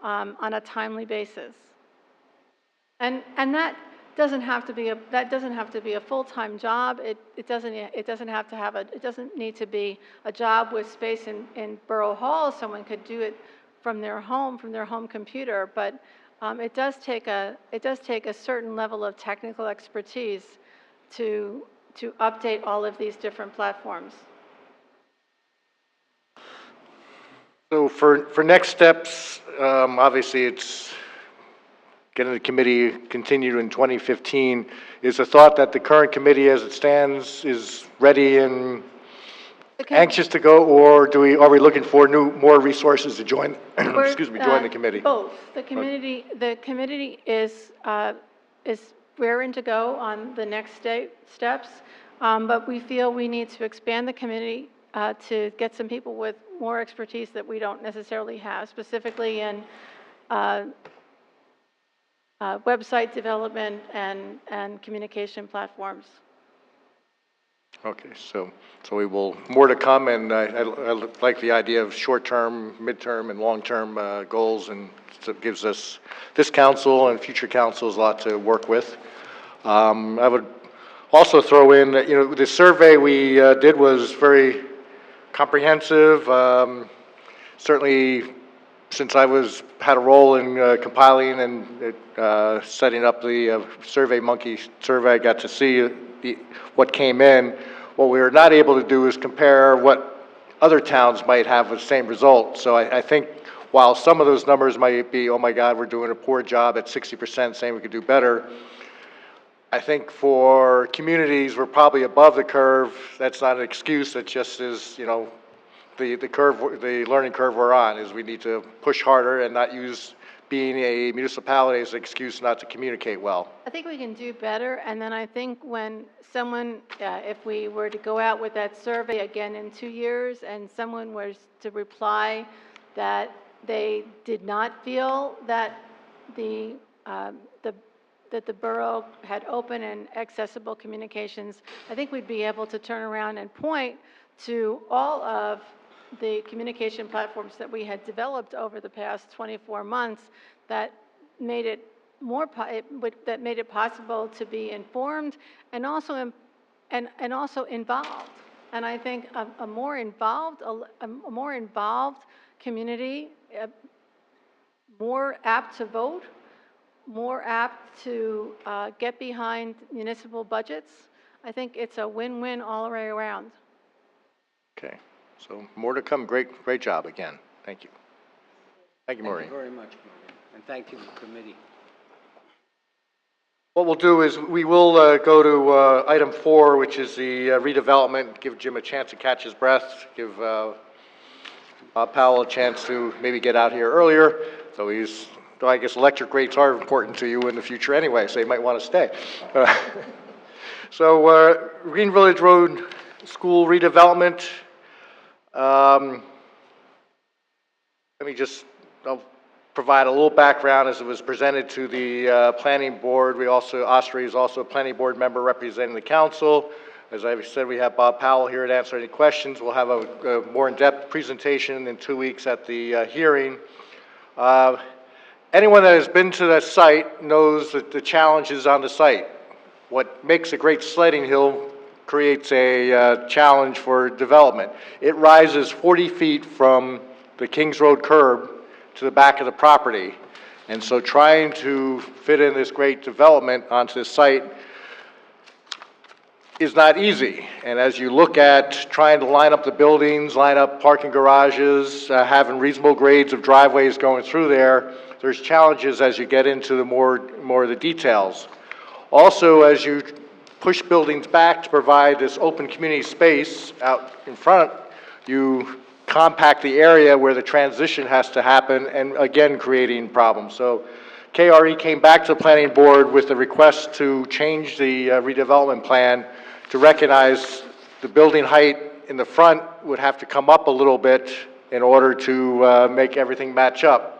K: on a timely basis. And that doesn't have to be a full-time job. It doesn't need to be a job with space in Borough Hall. Someone could do it from their home computer, but it does take a certain level of technical expertise to update all of these different platforms.
B: So for next steps, obviously it's getting the committee continued in 2015. Is the thought that the current committee as it stands is ready and anxious to go, or are we looking for more resources to join, join the committee?
K: Both. The committee is raring to go on the next steps, but we feel we need to expand the committee to get some people with more expertise that we don't necessarily have, specifically in website development and communication platforms.
B: Okay, so we will, more to come, and I like the idea of short-term, mid-term, and long-term goals, and so it gives us, this council and future councils, a lot to work with. I would also throw in that, the survey we did was very comprehensive. Certainly, since I had a role in compiling and setting up the SurveyMonkey survey, I got to see what came in. What we were not able to do is compare what other towns might have with the same result. So I think while some of those numbers might be, oh my God, we're doing a poor job at 60%, saying we could do better, I think for communities, we're probably above the curve. That's not an excuse. It just is, the learning curve we're on is we need to push harder and not use being a municipality as an excuse not to communicate well.
K: I think we can do better, and then I think when someone, if we were to go out with that survey again in 2 years and someone was to reply that they did not feel that the borough had open and accessible communications, I think we'd be able to turn around and point to all of the communication platforms that we had developed over the past 24 months that made it possible to be informed and also involved. And I think a more involved community, more apt to vote, more apt to get behind municipal budgets. I think it's a win-win all the way around.
B: Okay, so more to come. Great job again. Thank you. Thank you, Maureen.
A: Thank you very much, Maureen, and thank you to the committee.
B: What we'll do is we will go to item 4, which is the redevelopment. Give Jim a chance to catch his breath. Give Bob Powell a chance to maybe get out here earlier. So I guess electric rates are important to you in the future anyway, so you might want to stay. So Green Village Road School redevelopment. I'll provide a little background as it was presented to the planning board. Osprey is also a planning board member representing the council. As I said, we have Bob Powell here to answer any questions. We'll have a more in-depth presentation in 2 weeks at the hearing. Anyone that has been to that site knows that the challenges on the site. What makes a great sledding hill creates a challenge for development. It rises 40 feet from the Kings Road curb to the back of the property. And so trying to fit in this great development onto the site is not easy. And as you look at trying to line up the buildings, line up parking garages, having reasonable grades of driveways going through there, there's challenges as you get into the more of the details. Also, as you push buildings back to provide this open community space out in front, you compact the area where the transition has to happen, and again, creating problems. So KRE came back to the planning board with a request to change the redevelopment plan to recognize the building height in the front would have to come up a little bit in order to make everything match up.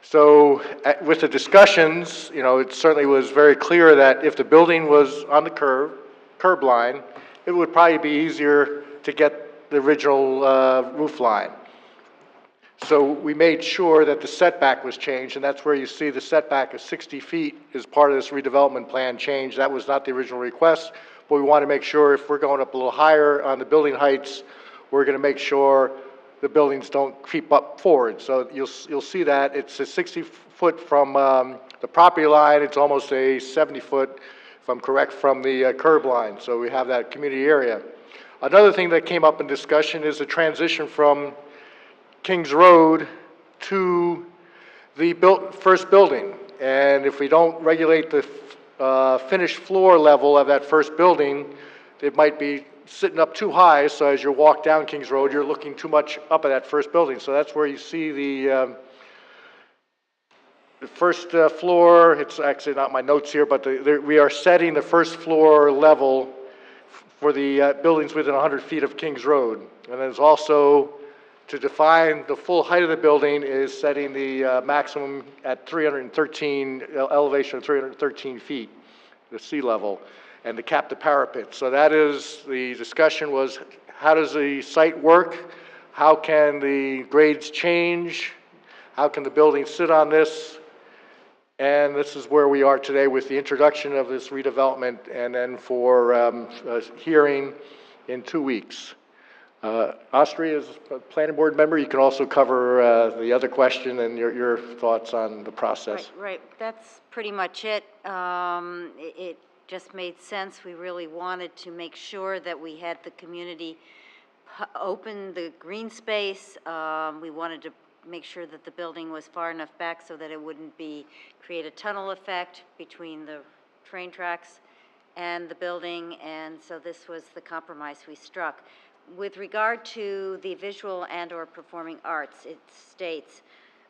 B: So with the discussions, you know, it certainly was very clear that if the building was on the curb line, it would probably be easier to get the original roof line. So we made sure that the setback was changed, and that's where you see the setback of 60 feet as part of this redevelopment plan change. That was not the original request, but we want to make sure if we're going up a little higher on the building heights, we're going to make sure the buildings don't creep up forward. So you'll see that it's a 60-foot from the property line. It's almost a 70-foot, if I'm correct, from the curb line. So we have that community area. Another thing that came up in discussion is the transition from Kings Road to the first building. And if we don't regulate the finished floor level of that first building, it might be sitting up too high, so as you walk down Kings Road, you're looking too much up at that first building. So that's where you see the first floor. It's actually not my notes here, but we are setting the first floor level for the buildings within 100 feet of Kings Road. And there's also, to define the full height of the building, is setting the maximum at 313, elevation of 313 feet, the sea level, and to cap the parapet. So that is, the discussion was, how does the site work? How can the grades change? How can the building sit on this? And this is where we are today with the introduction of this redevelopment, and then for a hearing in 2 weeks. Austria is a planning board member. You can also cover the other question and your thoughts on the process.
G: Right. That's pretty much it. It just made sense. We really wanted to make sure that we had the community open the green space. We wanted to make sure that the building was far enough back so that it wouldn't create a tunnel effect between the train tracks and the building, and so this was the compromise we struck. With regard to the visual and/or performing arts, it states,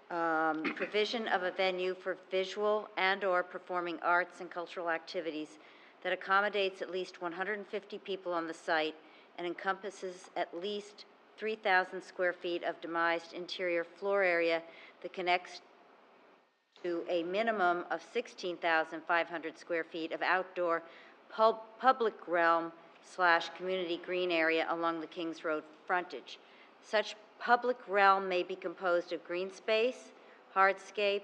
G: provision of a venue for visual and/or performing arts and cultural activities that accommodates at least 150 people on the site and encompasses at least 3,000 square feet of demised interior floor area that connects to a minimum of 16,500 square feet of outdoor public realm / community green area along the Kings Road frontage. Such public realm may be composed of green space, hardscape,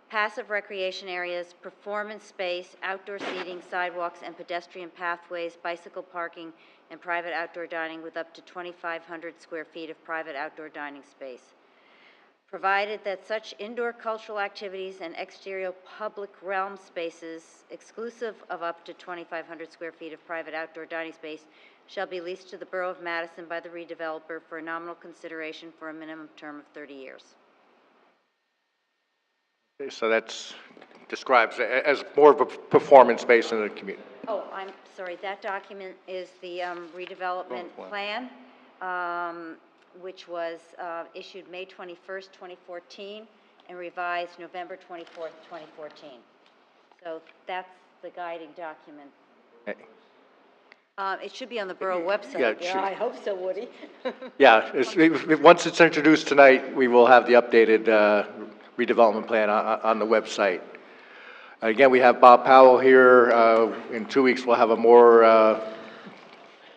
G: passive recreation areas, performance space, outdoor seating, sidewalks, and pedestrian pathways, bicycle parking, and private outdoor dining with up to 2,500 square feet of private outdoor dining space. Provided that such indoor cultural activities and exterior public realm spaces, exclusive of up to 2,500 square feet of private outdoor dining space, shall be leased to the Borough of Madison by the redeveloper for a nominal consideration for a minimum term of 30 years.
B: Okay, so that's describes as more of a performance space in the community.
G: Oh, I'm sorry, that document is the redevelopment plan, which was issued May 21st, 2014, and revised November 24th, 2014. So that's the guiding document.
B: Okay.
G: It should be on the Borough website.
B: Yeah, it should.
G: I hope so, Woody.
B: Yeah, once it's introduced tonight, we will have the updated redevelopment plan on the website. Again, we have Bob Powell here. In 2 weeks, we'll have a more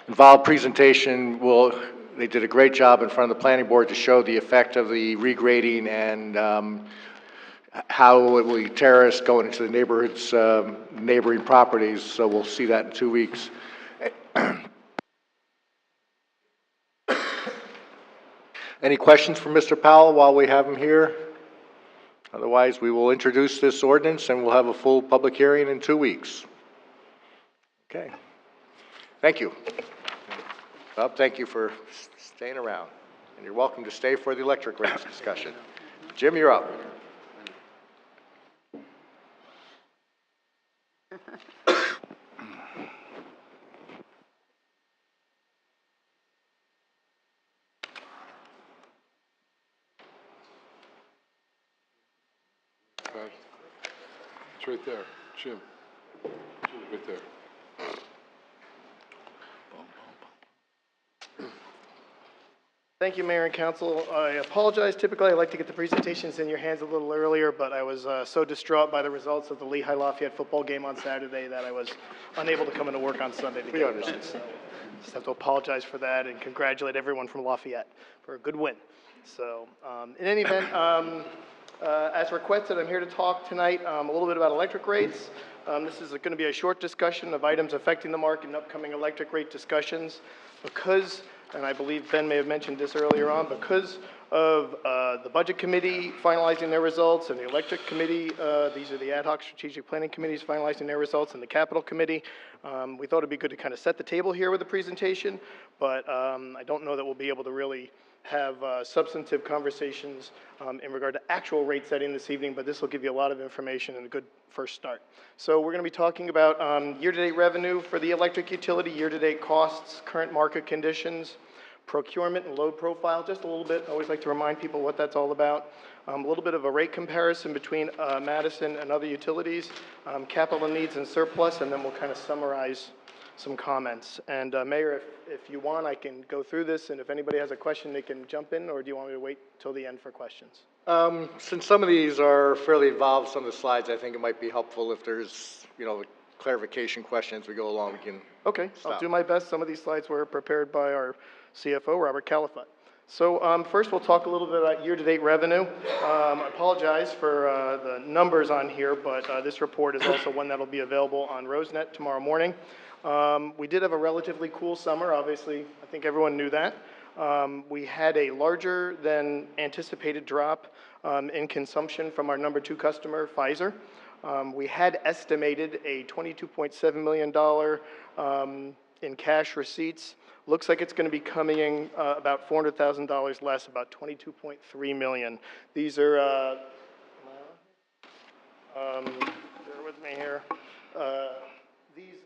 B: involved presentation. They did a great job in front of the planning board to show the effect of the regrading and how it will terrace going into the neighborhoods, neighboring properties. So we'll see that in 2 weeks. Any questions for Mr. Powell while we have him here? Otherwise, we will introduce this ordinance and we'll have a full public hearing in 2 weeks. Okay. Thank you. Well, thank you for staying around, and you're welcome to stay for the electric rates discussion. Jim, you're up.
J: Okay. It's right there, Jim. Right there.
L: Thank you, Mayor and Council. I apologize. Typically, I like to get the presentations in your hands a little earlier, but I was so distraught by the results of the Lehigh Lafayette football game on Saturday that I was unable to come into work on Sunday to get it done. So just have to apologize for that and congratulate everyone from Lafayette for a good win. So in any event, as requested, I'm here to talk tonight a little bit about electric rates. This is going to be a short discussion of items affecting the market and upcoming electric rate discussions because, and I believe Ben may have mentioned this earlier on, because of the Budget Committee finalizing their results and the Electric Committee, these are the ad hoc strategic planning committees finalizing their results, and the Capital Committee, we thought it'd be good to kind of set the table here with the presentation, but I don't know that we'll be able to really have substantive conversations in regard to actual rate setting this evening, but this will give you a lot of information and a good first start. So we're going to be talking about year-to-date revenue for the electric utility, year-to-date costs, current market conditions, procurement and load profile, just a little bit. I always like to remind people what that's all about. A little bit of a rate comparison between Madison and other utilities, capital needs and surplus, and then we'll kind of summarize some comments. And Mayor, if you want, I can go through this, and if anybody has a question, they can jump in, or do you want me to wait till the end for questions?
B: Since some of these are fairly involved, some of the slides, I think it might be helpful if there's, clarification questions as we go along, we can
L: Okay,
B: stop.
L: I'll do my best. Some of these slides were prepared by our CFO, Robert Califat. So first we'll talk a little bit about year-to-date revenue. I apologize for the numbers on here, but this report is also one that'll be available on RoseNet tomorrow morning. We did have a relatively cool summer, obviously. I think everyone knew that. We had a larger than anticipated drop in consumption from our number 2 customer, Pfizer. We had estimated a $22.7 million in cash receipts. Looks like it's going to be coming in about $400,000 less, about $22.3 million. These are, bear with me here. These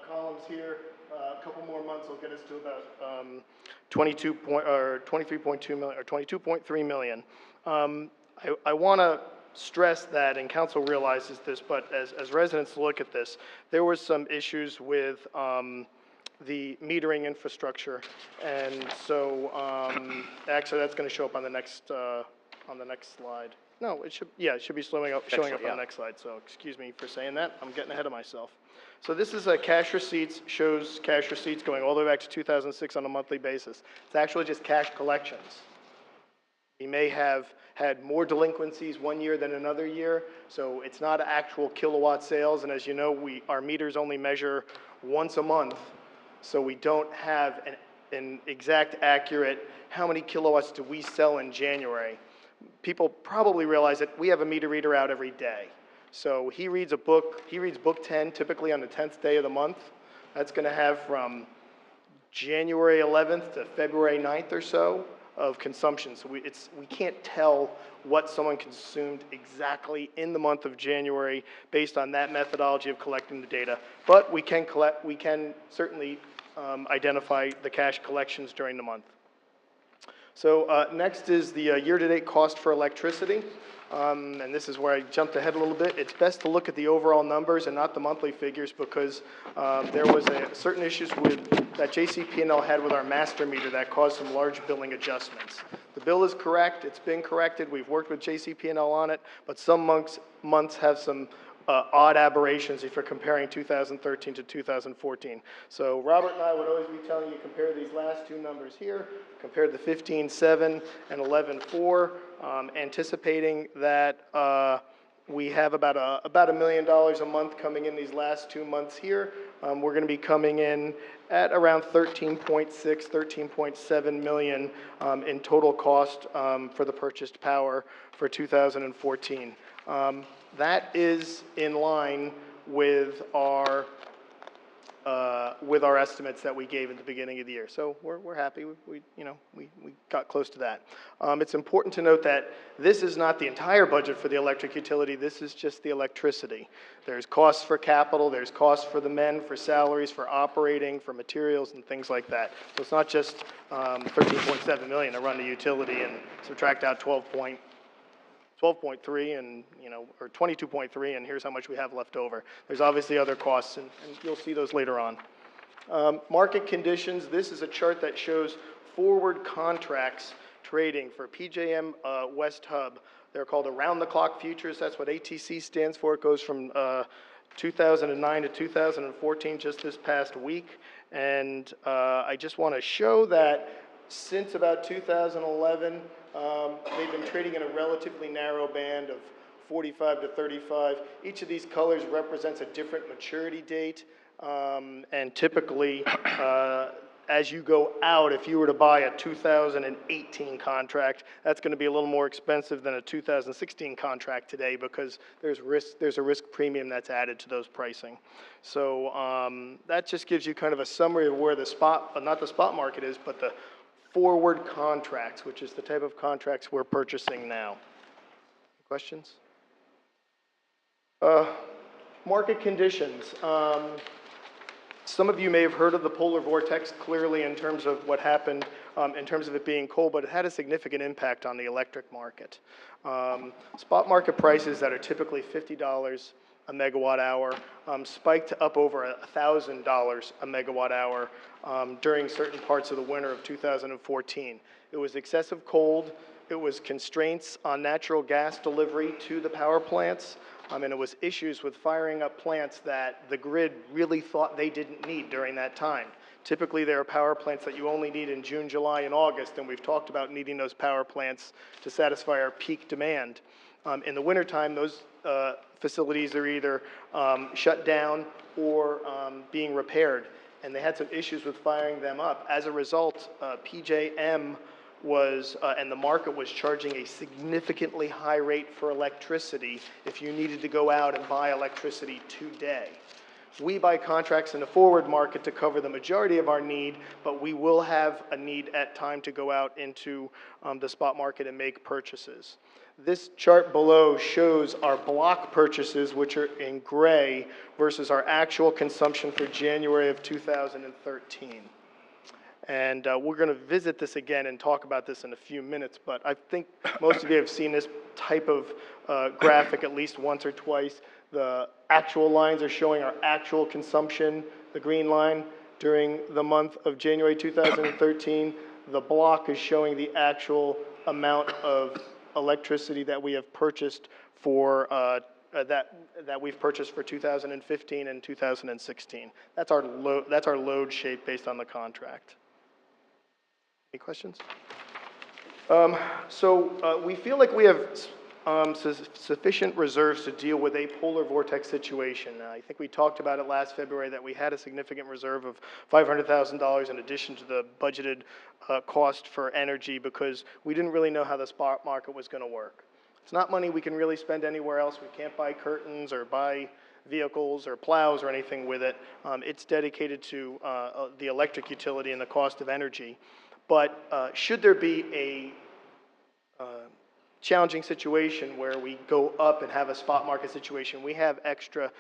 L: columns here, a couple more months will get us to about 23.2 million or 22.3 million. I want to stress that, and council realizes this, but as residents look at this, there were some issues with the metering infrastructure, and so actually that's going to show up on the next slide. No, it should be showing up on the next slide. So excuse me for saying that. I'm getting ahead of myself. So this is a cash receipts, shows cash receipts going all the way back to 2006 on a monthly basis. It's actually just cash collections. We may have had more delinquencies one year than another year, so it's not actual kilowatt sales, and as you know, our meters only measure once a month, so we don't have an exact accurate how many kilowatts do we sell in January. People probably realize that we have a meter reader out every day. So he reads book 10 typically on the 10th day of the month. That's going to have from January 11th to February 9th or so of consumption. So we can't tell what someone consumed exactly in the month of January based on that methodology of collecting the data. But we can certainly identify the cash collections during the month. So next is the year-to-date cost for electricity. And this is where I jumped ahead a little bit. It's best to look at the overall numbers and not the monthly figures because there was certain issues that JCP&L had with our master meter that caused some large billing adjustments. The bill is correct. It's been corrected. We've worked with JCP&L on it, but some months have some odd aberrations if you're comparing 2013 to 2014. So Robert and I would always be telling you compare these last two numbers here, compare the 15.7 and 11.4, anticipating that we have about $1 million a month coming in these last 2 months here. We're going to be coming in at around 13.7 million in total cost for the purchased power for 2014. That is in line with our with our estimates that we gave at the beginning of the year. So we're happy. We got close to that. It's important to note that this is not the entire budget for the electric utility. This is just the electricity. There's costs for capital. There's costs for the men, for salaries, for operating, for materials, and things like that. So it's not just 13.7 million to run the utility and subtract out 12.3 and, or 22.3, and here's how much we have left over. There's obviously other costs, and you'll see those later on. Market conditions, this is a chart that shows forward contracts trading for PJM West Hub. They're called around-the-clock futures. That's what ATC stands for. It goes from 2009 to 2014, just this past week. And I just want to show that since about 2011, they've been trading in a relatively narrow band of 45 to 35. Each of these colors represents a different maturity date. And typically, as you go out, if you were to buy a 2018 contract, that's going to be a little more expensive than a 2016 contract today because there's a risk premium that's added to those pricing. So that just gives you kind of a summary of where the spot, not the spot market is, but the forward contracts, which is the type of contracts we're purchasing now. Questions? Market conditions. Some of you may have heard of the polar vortex clearly in terms of what happened in terms of it being cold, but it had a significant impact on the electric market. Spot market prices that are typically $50 a megawatt hour spiked up over $1,000 a megawatt hour during certain parts of the winter of 2014. It was excessive cold. It was constraints on natural gas delivery to the power plants. And it was issues with firing up plants that the grid really thought they didn't need during that time. Typically, there are power plants that you only need in June, July, and August, and we've talked about needing those power plants to satisfy our peak demand. In the wintertime, those facilities are either shut down or being repaired, and they had some issues with firing them up. As a result, PJM was, and the market was charging a significantly high rate for electricity if you needed to go out and buy electricity today. We buy contracts in the forward market to cover the majority of our need, but we will have a need at time to go out into the spot market and make purchases. This chart below shows our block purchases, which are in gray, versus our actual consumption for January of 2013. And we're going to visit this again and talk about this in a few minutes, but I think most of you have seen this type of graphic at least once or twice. The actual lines are showing our actual consumption, the green line, during the month of January 2013. The block is showing the actual amount of electricity that we have purchased for that we've purchased for 2015 and 2016. That's our load shape based on the contract. Any questions? We feel like we have sufficient reserves to deal with a polar vortex situation. I think we talked about it last February that we had a significant reserve of $500,000 in addition to the budgeted cost for energy because we didn't really know how the spot market was going to work. It's not money we can really spend anywhere else. We can't buy curtains or buy vehicles or plows or anything with it. It's dedicated to the electric utility and the cost of energy. But should there be a challenging situation where we go up and have a spot market situation, we have extra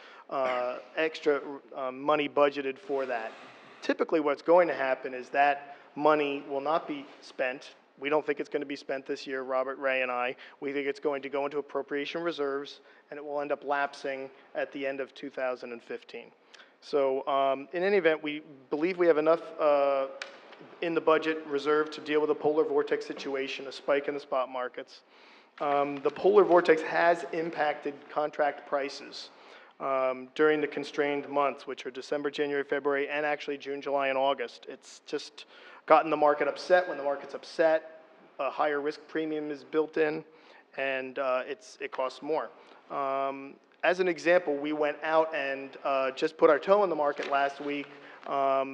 L: money budgeted for that. Typically what's going to happen is that money will not be spent. We don't think it's going to be spent this year, Robert, Ray, and I. We think it's going to go into appropriation reserves, and it will end up lapsing at the end of 2015. So in any event, we believe we have enough in the budget reserve to deal with a polar vortex situation, a spike in the spot markets. The polar vortex has impacted contract prices during the constrained months, which are December, January, February, and actually June, July, and August. It's just gotten the market upset. When the market's upset, a higher risk premium is built in, and it costs more. As an example, we went out and just put our toe in the market last week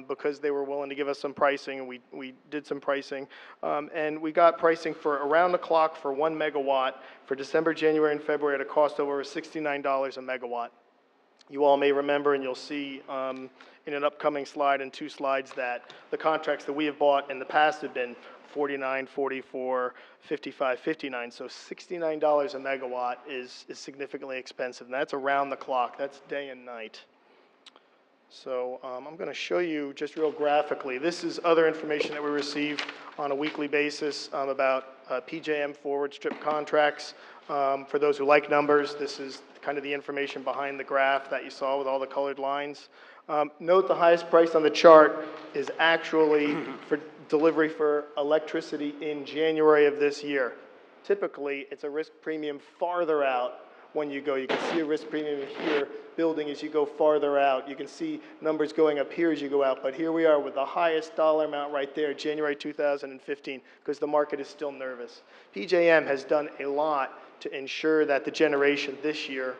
L: because they were willing to give us some pricing, and we did some pricing. And we got pricing for around the clock for 1 megawatt for December, January, and February at a cost of over $69 a megawatt. You all may remember, and you'll see in an upcoming slide and 2 slides, that the contracts that we have bought in the past have been 49, 44, 55, 59. So $69 a megawatt is significantly expensive, and that's around the clock. That's day and night. So I'm going to show you just real graphically. This is other information that we receive on a weekly basis about PJM forward strip contracts. For those who like numbers, this is kind of the information behind the graph that you saw with all the colored lines. Note the highest price on the chart is actually for delivery for electricity in January of this year. Typically, it's a risk premium farther out when you go. You can see a risk premium here building as you go farther out. You can see numbers going up here as you go out, but here we are with the highest dollar amount right there, January 2015, because the market is still nervous. PJM has done a lot to ensure that the generation this year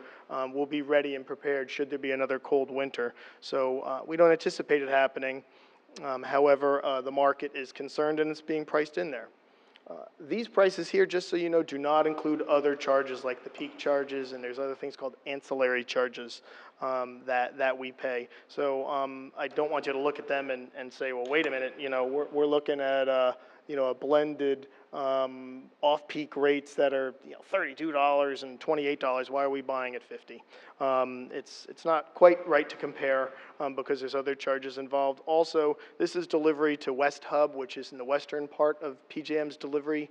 L: will be ready and prepared should there be another cold winter. So we don't anticipate it happening. However, the market is concerned and it's being priced in there. These prices here, just so you know, do not include other charges like the peak charges, and there's other things called ancillary charges that we pay. So I don't want you to look at them and say, well, wait a minute, you know, we're looking at a blended off-peak rates that are $32 and $28. Why are we buying at $50? It's not quite right to compare because there's other charges involved. Also, this is delivery to West Hub, which is in the western part of PJM's delivery.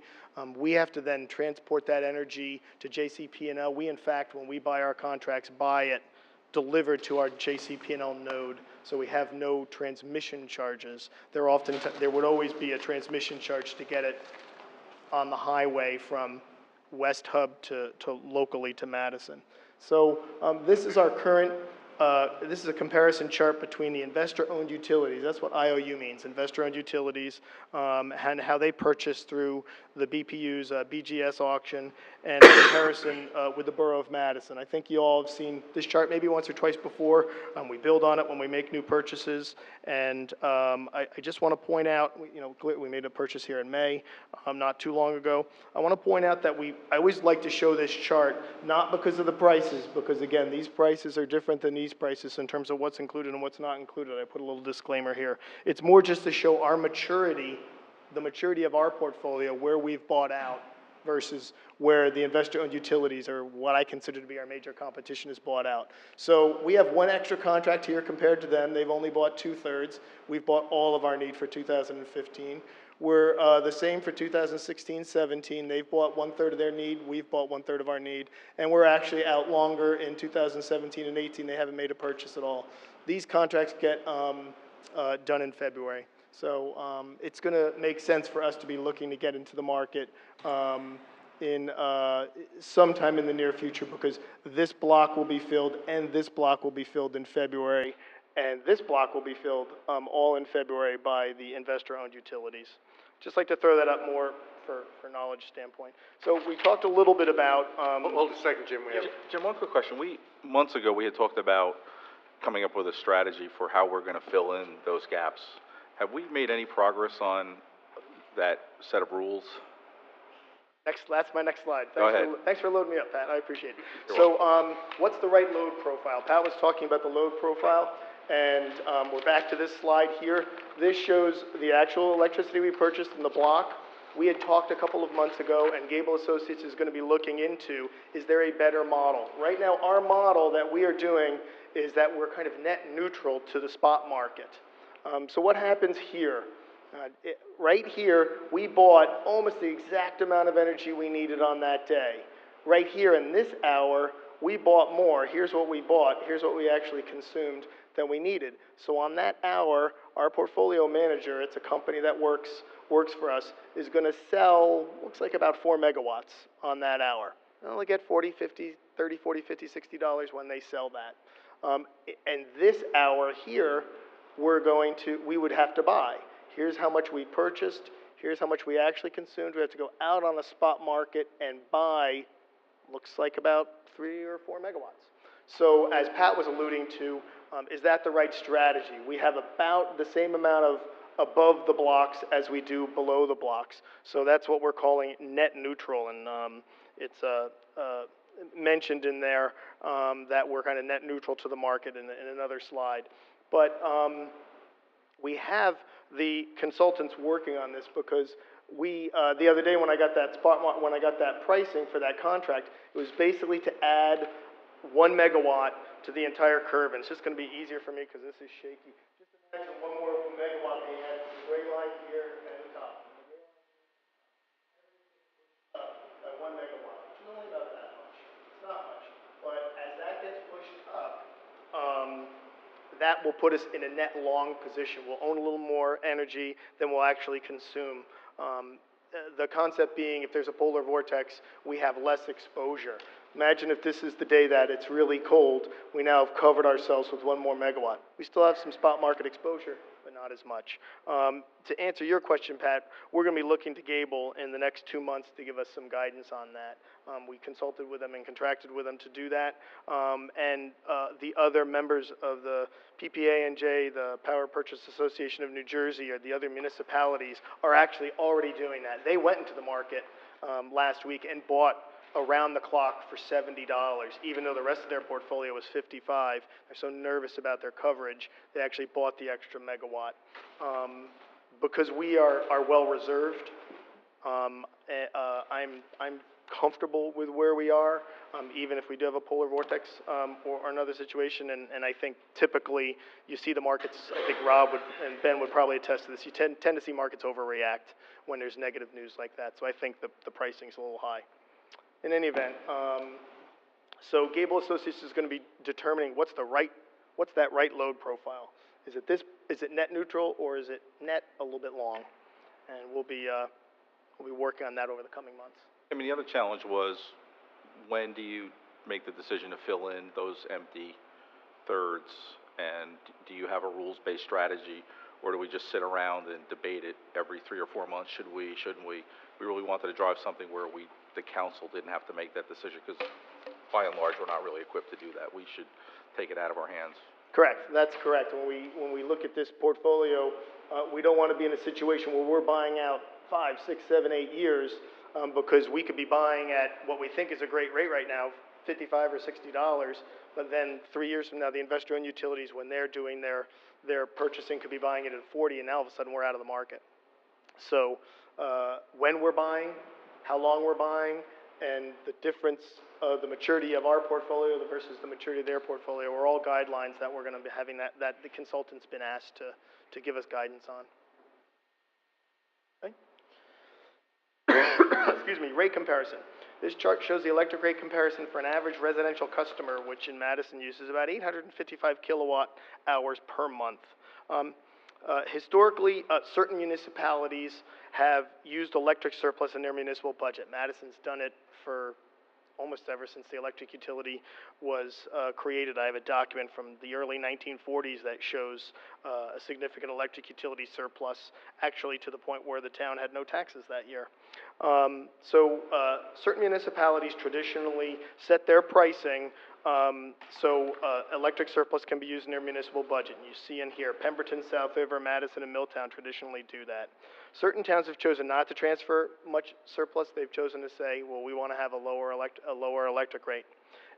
L: We have to then transport that energy to JCP&L. We, in fact, when we buy our contracts, buy it delivered to our JCP&L node, so we have no transmission charges. There would always be a transmission charge to get it on the highway from West Hub to locally to Madison. So this is our current, this is a comparison chart between the investor-owned utilities. That's what IOU means, investor-owned utilities, and how they purchase through the BPU's BGS auction, and a comparison with the Borough of Madison. I think you all have seen this chart maybe once or twice before. We build on it when we make new purchases, and I just want to point out, we made a purchase here in May, not too long ago. I want to point out that I always like to show this chart, not because of the prices, because again, these prices are different than these prices in terms of what's included and what's not included. I put a little disclaimer here. It's more just to show our maturity, the maturity of our portfolio, where we've bought out versus where the investor-owned utilities, or what I consider to be our major competition, is bought out. So we have one extra contract here compared to them. They've only bought 2/3. We've bought all of our need for 2015. We're the same for 2016-17. They've bought 1/3 of their need. We've bought 1/3 of our need. And we're actually out longer in 2017 and 18. They haven't made a purchase at all. These contracts get done in February. So it's going to make sense for us to be looking to get into the market in sometime in the near future, because this block will be filled and this block will be filled in February, and this block will be filled all in February by the investor-owned utilities. Just like to throw that up more for knowledge standpoint. So we talked a little bit about...
B: Hold a second, Jim.
H: Jim, one quick question. Months ago, we had talked about coming up with a strategy for how we're going to fill in those gaps. Have we made any progress on that set of rules?
L: That's my next slide.
H: Go ahead.
L: Thanks for loading me up, Pat. I appreciate it. So what's the right load profile? Pat was talking about the load profile, and we're back to this slide here. This shows the actual electricity we purchased in the block. We had talked a couple of months ago, and Gable Associates is going to be looking into, is there a better model? Right now, our model that we are doing is that we're kind of net neutral to the spot market. So what happens here? Right here, we bought almost the exact amount of energy we needed on that day. Right here in this hour, we bought more. Here's what we bought. Here's what we actually consumed than we needed. So on that hour, our portfolio manager, it's a company that works for us, is going to sell, looks like about 4 megawatts on that hour. They'll only get $40, $50, $30, $40, $50, $60 when they sell that. And this hour here, we would have to buy. Here's how much we purchased. Here's how much we actually consumed. We have to go out on the spot market and buy, looks like about 3 or 4 megawatts. So as Pat was alluding to, is that the right strategy? We have about the same amount of above the blocks as we do below the blocks. So that's what we're calling net neutral, and it's mentioned in there that were kind of net neutral to the market in another slide. But we have the consultants working on this because we, the other day when I got that when I got that pricing for that contract, it was basically to add 1 megawatt to the entire curve, and it's just going to be easier for me because this is shaky. Just imagine 1 more megawatt being added to the gray line here and the top. At 1 megawatt, which is only about that much. It's not much, but as that gets pushed up, that will put us in a net long position. We'll own a little more energy than we'll actually consume. The concept being, if there's a polar vortex, we have less exposure. Imagine if this is the day that it's really cold, we now have covered ourselves with 1 more megawatt. We still have some spot market exposure, but not as much. To answer your question, Pat, we're going to be looking to Gable in the next 2 months to give us some guidance on that. We consulted with them and contracted with them to do that. The other members of the PPA&J, the Power Purchase Association of New Jersey, or the other municipalities are actually already doing that. They went into the market last week and bought around the clock for $70, even though the rest of their portfolio was 55. They're so nervous about their coverage, they actually bought the extra megawatt. Because we are well reserved, I'm comfortable with where we are, even if we do have a polar vortex or another situation. And I think typically you see the markets, I think Rob and Ben would probably attest to this, you tend to see markets overreact when there's negative news like that. So I think the pricing's a little high. In any event, so Gable Associates is going to be determining what's that right load profile. Is it net neutral, or is it net a little bit long? And we'll be working on that over the coming months.
H: I mean, the other challenge was, when do you make the decision to fill in those empty thirds? And do you have a rules-based strategy, or do we just sit around and debate it every 3 or 4 months? Should we, shouldn't we? We really wanted to drive something where the council didn't have to make that decision, because by and large, we're not really equipped to do that. We should take it out of our hands.
L: Correct, that's correct. When we look at this portfolio, we don't want to be in a situation where we're buying out 5, 6, 7, 8 years, because we could be buying at what we think is a great rate right now, $55 or $60, but then 3 years from now, the investor-owned utilities, when they're doing their purchasing, could be buying it at 40, and now all of a sudden we're out of the market. So when we're buying, how long we're buying, and the difference of the maturity of our portfolio versus the maturity of their portfolio are all guidelines that we're going to be having that the consultant's been asked to give us guidance on. Okay. Excuse me, rate comparison. This chart shows the electric rate comparison for an average residential customer, which in Madison uses about 855 kilowatt hours per month. Historically, certain municipalities have used electric surplus in their municipal budget. Madison's done it for almost ever since the electric utility was created. I have a document from the early 1940s that shows a significant electric utility surplus, actually to the point where the town had no taxes that year. Certain municipalities traditionally set their pricing so electric surplus can be used in their municipal budget. And you see in here, Pemberton, South River, Madison, and Milltown traditionally do that. Certain towns have chosen not to transfer much surplus. They've chosen to say, well, we want to have a lower electric rate.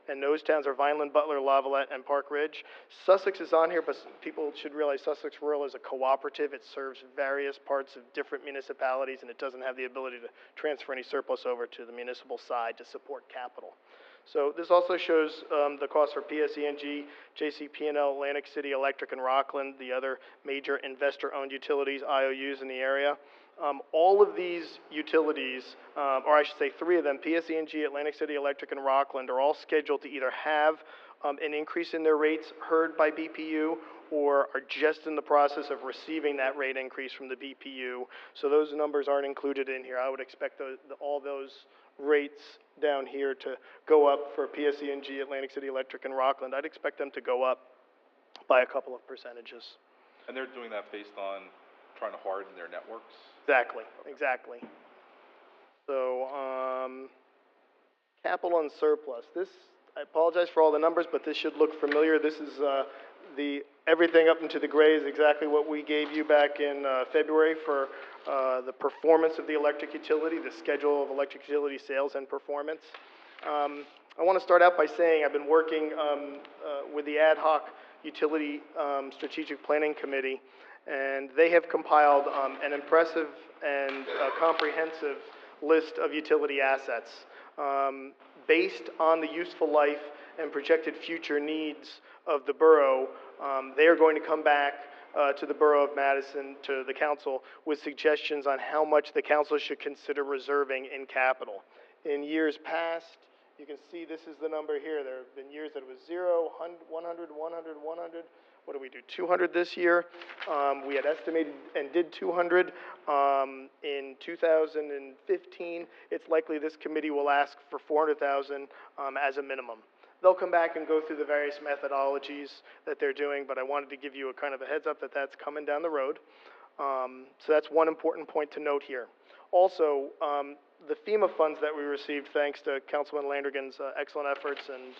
L: And those towns are Vineland, Butler, Lavalette, and Park Ridge. Sussex is on here, but people should realize Sussex Rural is a cooperative. It serves various parts of different municipalities, and it doesn't have the ability to transfer any surplus over to the municipal side to support capital. So this also shows the cost for PSE&G, JCP&L, Atlantic City Electric, and Rockland, the other major investor-owned utilities, IOUs in the area. All of these utilities, or I should say 3 of them, PSE&G, Atlantic City Electric, and Rockland, are all scheduled to either have an increase in their rates heard by BPU, or are just in the process of receiving that rate increase from the BPU. So those numbers aren't included in here. I would expect all those rates down here to go up for PSE&G, Atlantic City Electric, and Rockland. I'd expect them to go up by a couple of percentages.
H: And they're doing that based on trying to harden their networks?
L: Exactly, exactly. So, capital and surplus. This, I apologize for all the numbers, but this should look familiar. This is everything up into the gray is exactly what we gave you back in February for the performance of the electric utility, the schedule of electric utility sales and performance. I want to start out by saying I've been working with the ad hoc utility strategic planning committee, and they have compiled an impressive and comprehensive list of utility assets based on the useful life and projected future needs of the borough. They are going to come back to the Borough of Madison, to the council, with suggestions on how much the council should consider reserving in capital. In years past, you can see this is the number here. There have been years that it was 0, 100, 100, 100. What do we do, 200 this year? We had estimated and did 200 in 2015. It's likely this committee will ask for 400,000 as a minimum. They'll come back and go through the various methodologies that they're doing, but I wanted to give you a kind of a heads up that that's coming down the road. So that's one important point to note here. Also, the FEMA funds that we received, thanks to Councilman Landrigan's excellent efforts and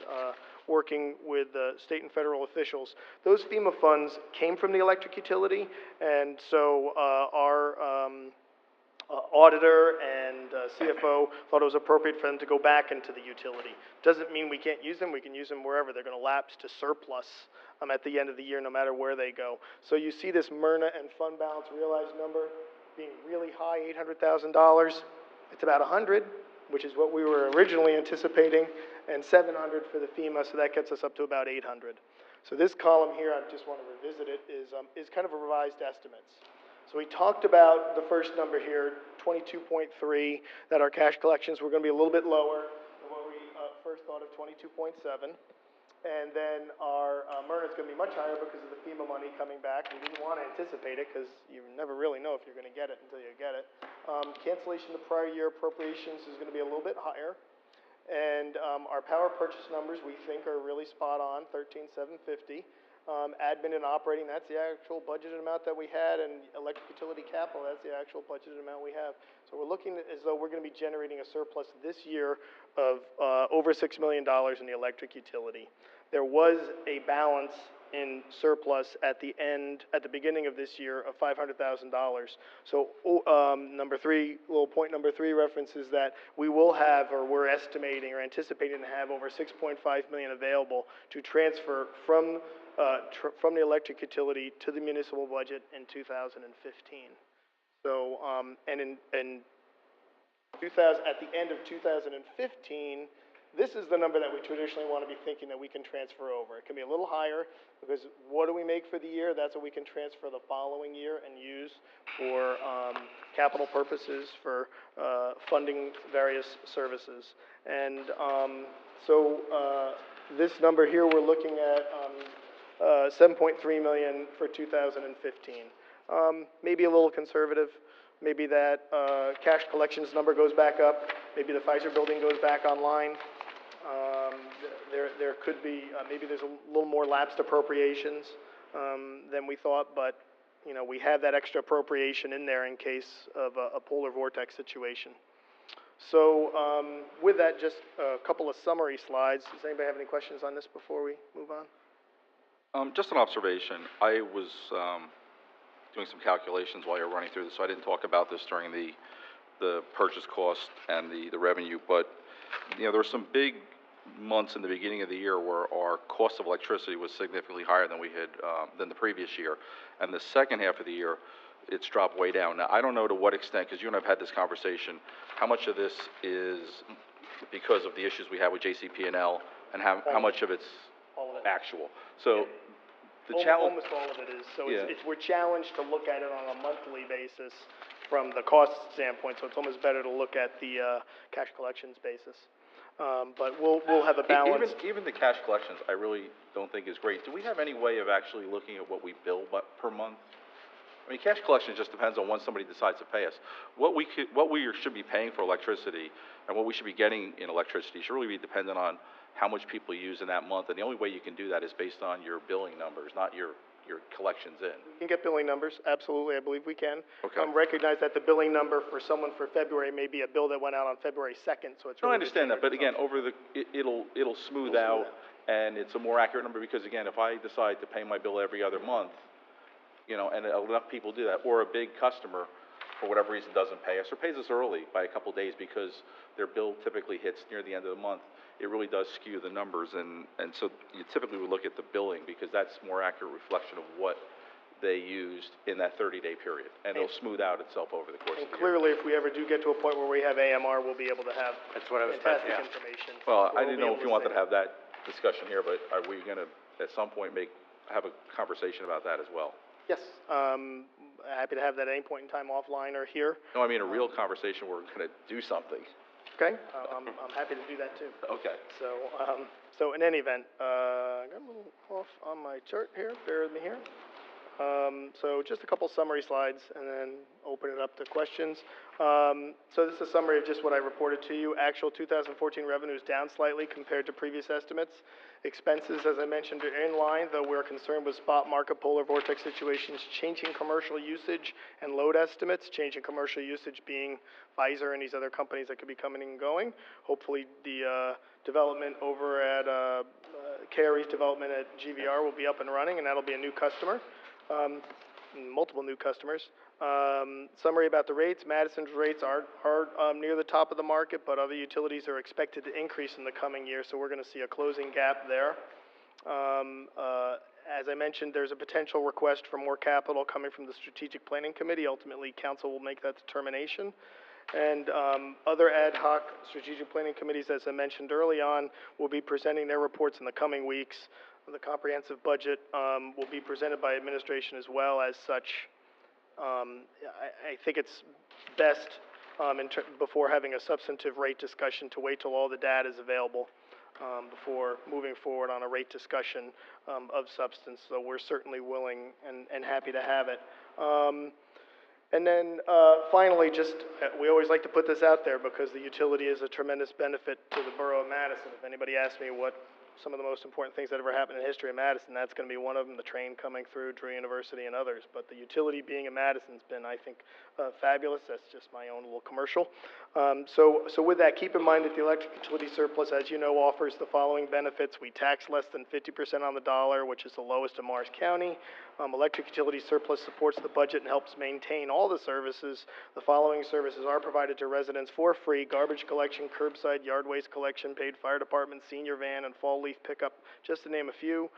L: working with state and federal officials, those FEMA funds came from the electric utility, and so our auditor and CFO thought it was appropriate for them to go back into the utility. Doesn't mean we can't use them. We can use them wherever. They're going to lapse to surplus at the end of the year, no matter where they go. So you see this Myrna and fund balance realized number being really high, $800,000. It's about 100, which is what we were originally anticipating, and 700 for the FEMA, so that gets us up to about 800. So this column here, I just want to revisit it, is kind of a revised estimates. So we talked about the first number here, 22.3, that our cash collections were going to be a little bit lower than what we first thought of, 22.7. And then our Myrna is going to be much higher because of the FEMA money coming back. We didn't want to anticipate it because you never really know if you're going to get it until you get it. Cancellation of prior year appropriations is going to be a little bit higher. And our power purchase numbers we think are really spot on, 13,750. Admin and operating, that's the actual budgeted amount that we had, and electric utility capital, that's the actual budgeted amount we have. So we're looking as though we're going to be generating a surplus this year of over $6 million in the electric utility. There was a balance in surplus at the beginning of this year of $500,000. So point number three references that we will have, or we're estimating or anticipating to have over $6.5 million available to transfer from the electric utility to the municipal budget in 2015. So, and at the end of 2015, this is the number that we traditionally want to be thinking that we can transfer over. It can be a little higher because what do we make for the year? That's what we can transfer the following year and use for capital purposes, for funding various services. And this number here, we're looking at 7.3 million for 2015. Maybe a little conservative. Maybe that cash collections number goes back up. Maybe the Pfizer building goes back online. There could be, maybe there's a little more lapsed appropriations than we thought, but you know, we have that extra appropriation in there in case of a polar vortex situation. So with that, just a couple of summary slides. Does anybody have any questions on this before we move on?
H: Just an observation. I was doing some calculations while you were running through this, so I didn't talk about this during the purchase cost and the revenue, but you know, there were some big months in the beginning of the year where our cost of electricity was significantly higher than we had than the previous year, and the second half of the year it's dropped way down. Now I don't know to what extent, because you and I've had this conversation, how much of this is because of the issues we have with JCP&L, and how much of it's actual. So the challenge,
L: almost all of it is. So
H: yeah.
L: we're challenged to look at it on a monthly basis from the cost standpoint. So it's almost better to look at the cash collections basis. But we'll have a balance.
H: Even the cash collections, I really don't think is great. Do we have any way of actually looking at what we bill per month? I mean, cash collection just depends on when somebody decides to pay us. What we should be paying for electricity and what we should be getting in electricity should really be dependent on how much people use in that month. And the only way you can do that is based on your billing numbers, not your collections in.
L: We can get billing numbers, absolutely, I believe we can.
H: Okay.
L: Recognize that the billing number for someone for February may be a bill that went out on February 2nd, so it's really...
H: No, I understand that, but again, it'll smooth out, and it's a more accurate number, because again, if I decide to pay my bill every other month, you know, and enough people do that, or a big customer, for whatever reason, doesn't pay us, or pays us early by a couple days because their bill typically hits near the end of the month, it really does skew the numbers, and so you typically would look at the billing, because that's more accurate reflection of what they used in that 30-day period, and it'll smooth out itself over the course
L: And
H: of the year.
L: clearly, if we ever do get to a point where we have AMR, we'll be able to have
E: That's what I was
L: fantastic
E: about to-
L: information.
H: Well,
L: where
H: I
L: we'll
H: didn't
L: be
H: know
L: able
H: if you
L: to
H: wanted
L: say-
H: to have that discussion here, but are we gonna, at some point, have a conversation about that as well?
L: Yes, happy to have that at any point in time offline or here.
H: No, I mean a real conversation where we're gonna do something.
L: Okay, I'm happy to do that too.
H: Okay.
L: So in any event, I got a little off on my chart here, bear with me here. So just a couple summary slides and then open it up to questions. So this is a summary of just what I reported to you. Actual 2014 revenue is down slightly compared to previous estimates. Expenses, as I mentioned, are in line, though we're concerned with spot market polar vortex situations, changing commercial usage and load estimates, changing commercial usage being Pfizer and these other companies that could be coming and going. Hopefully the development over at Carey's development at GVR will be up and running, and that'll be a new customer. Multiple new customers. Summary about the rates. Madison's rates are near the top of the market, but other utilities are expected to increase in the coming year, so we're going to see a closing gap there. As I mentioned, there's a potential request for more capital coming from the Strategic Planning Committee. Ultimately, council will make that determination. And other ad hoc strategic planning committees, as I mentioned early on, will be presenting their reports in the coming weeks. The comprehensive budget will be presented by administration as well. As such, I think it's best before having a substantive rate discussion to wait till all the data is available before moving forward on a rate discussion of substance. So we're certainly willing and happy to have it. And then finally, we always like to put this out there because the utility is a tremendous benefit to the borough of Madison. If anybody asks me what some of the most important things that ever happened in the history of Madison, that's going to be one of them, the train coming through, Drew University and others. But the utility being in Madison's been, I think, fabulous. That's just my own little commercial. So with that, keep in mind that the electric utility surplus, as you know, offers the following benefits. We tax less than 50% on the dollar, which is the lowest in Morris County. Electric utility surplus supports the budget and helps maintain all the services. The following services are provided to residents for free: garbage collection, curbside yard waste collection, paid fire department, senior van, and fall leaf pickup, just to name a few.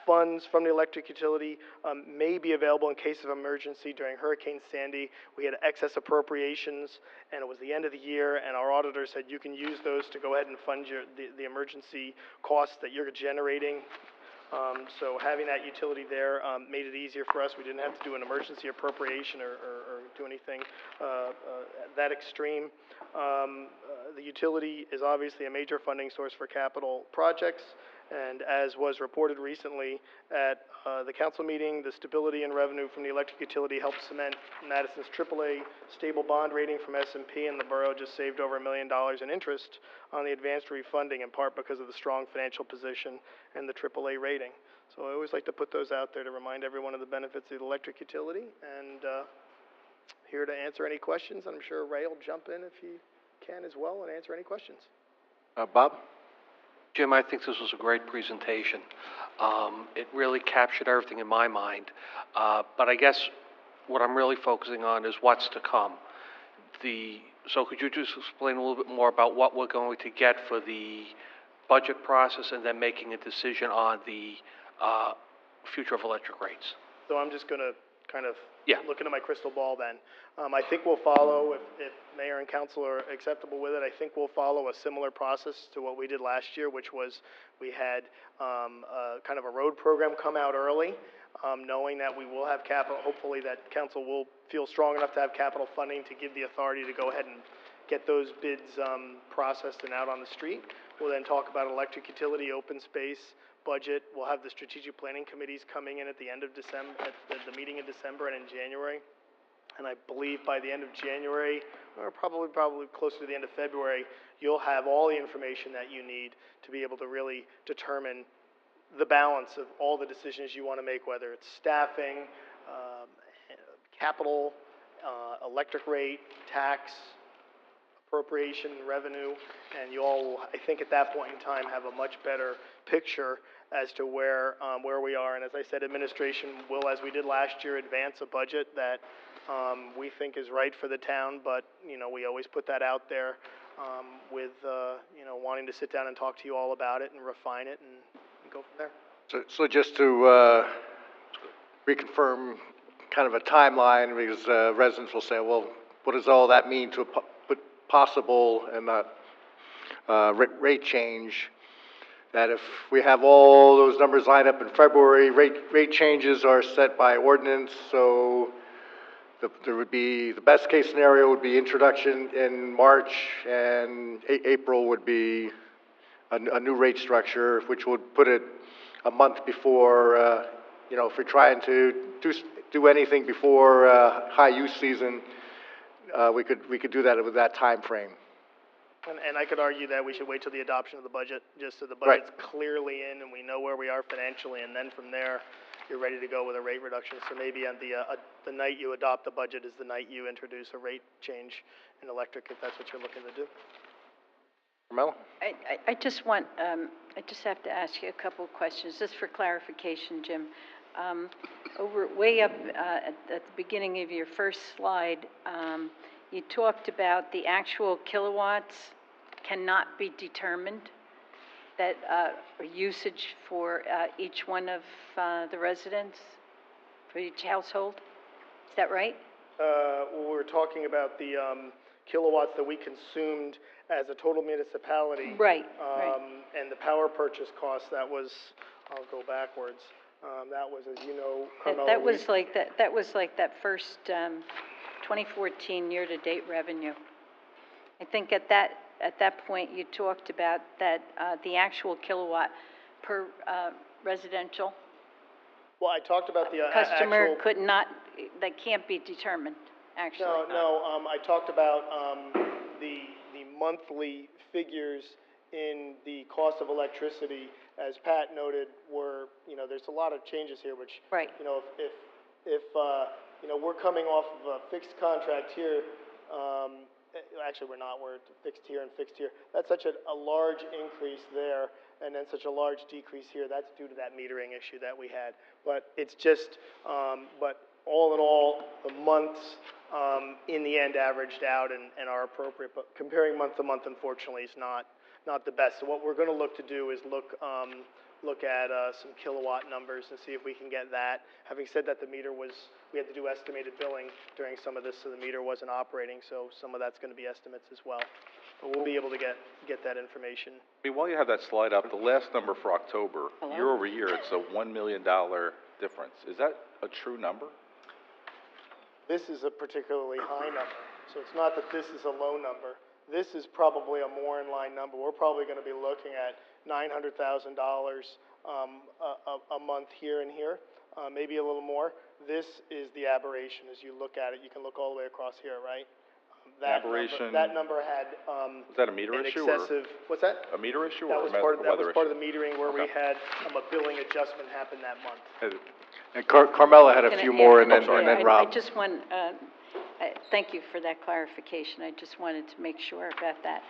L: Funds from the electric utility may be available in case of emergency. During Hurricane Sandy, we had excess appropriations, and it was the end of the year, and our auditor said you can use those to go ahead and fund the emergency costs that you're generating. So having that utility there made it easier for us. We didn't have to do an emergency appropriation or do anything that extreme. The utility is obviously a major funding source for capital projects, and as was reported recently at the council meeting, the stability and revenue from the electric utility helped cement Madison's AAA stable bond rating from S&P, and the borough just saved over $1 million in interest on the advanced refunding, in part because of the strong financial position and the AAA rating. So I always like to put those out there to remind everyone of the benefits of the electric utility, and here to answer any questions. I'm sure Ray will jump in if he can as well and answer any questions.
D: Bob? Jim, I think this was a great presentation. It really captured everything in my mind. But I guess what I'm really focusing on is what's to come. So could you just explain a little bit more about what we're going to get for the budget process and then making a decision on the future of electric rates?
L: So I'm just going to kind of
D: Yeah.
L: look into my crystal ball then. I think we'll follow, if mayor and council are acceptable with it, I think we'll follow a similar process to what we did last year, which was we had kind of a road program come out early, knowing that we will have capital. Hopefully that council will feel strong enough to have capital funding to give the authority to go ahead and get those bids processed and out on the street. We'll then talk about electric utility, open space, budget. We'll have the strategic planning committees coming in at the end of December, at the meeting in December and in January. And I believe by the end of January, or probably closer to the end of February, you'll have all the information that you need to be able to really determine the balance of all the decisions you want to make, whether it's staffing, capital, electric rate, tax, appropriation, revenue, and you all will, I think at that point in time, have a much better picture as to where we are. And as I said, administration will, as we did last year, advance a budget that we think is right for the town, but, you know, we always put that out there with, you know, wanting to sit down and talk to you all about it and refine it and go from there.
B: So just to reconfirm kind of a timeline, because residents will say, well, what does all that mean to a possible and rate change? That if we have all those numbers lined up in February, rate changes are set by ordinance, so there would be, the best case scenario would be introduction in March, and April would be a new rate structure, which would put it a month before, you know, if we're trying to do anything before high use season, we could do that with that time frame.
L: And I could argue that we should wait till the adoption of the budget, just so the
B: Right.
L: budget's clearly in and we know where we are financially, and then from there, you're ready to go with a rate reduction. So maybe on the night you adopt the budget is the night you introduce a rate change in electric, if that's what you're looking to do.
B: Carmella?
F: I just want, I just have to ask you a couple of questions, just for clarification, Jim. Way up at the beginning of your first slide, you talked about the actual kilowatts cannot be determined, that usage for each one of the residents, for each household. Is that right?
L: We're talking about the kilowatts that we consumed as a total municipality.
F: Right,
L: And the power purchase cost, that was, I'll go backwards. That was, as you know, Carmella,
F: That was like that first 2014 year-to-date revenue. I think at that point you talked about that the actual kilowatt per residential
L: Well, I talked about the
F: customer
L: actual.
F: could not, that can't be determined, actually.
L: No, I talked about the monthly figures in the cost of electricity, as Pat noted, were, you know, there's a lot of changes here, which,
F: Right.
L: you know, if you know, we're coming off of a fixed contract here, actually, we're not, we're fixed here and fixed here. That's such a large increase there, and then such a large decrease here. That's due to that metering issue that we had. But it's just, but all in all, the months in the end averaged out and are appropriate. But comparing month to month, unfortunately, is not the best. So what we're going to look to do is look at some kilowatt numbers and see if we can get that. Having said that, the meter was, we had to do estimated billing during some of this, so the meter wasn't operating, so some of that's going to be estimates as well. But we'll be able to get that information.
H: I mean, while you have that slide up, the last number for October, year over year, it's a $1 million difference. Is that a true number?
L: This is a particularly high number, so it's not that this is a low number. This is probably a more in line number. We're probably going to be looking at $900,000 a month here and here, maybe a little more. This is the aberration. As you look at it, you can look all the way across here, right?
H: Aberration.
L: That number had
H: Is that a meter
L: an
H: issue
L: excessive. What's that?
H: A meter issue
L: That
H: or
L: was
H: a
L: part
H: weather
L: of the metering where we had a billing adjustment happen that month.
B: And Carmella had a few more, and then Rob.
F: I just want, thank you for that clarification. I just wanted to make sure about that.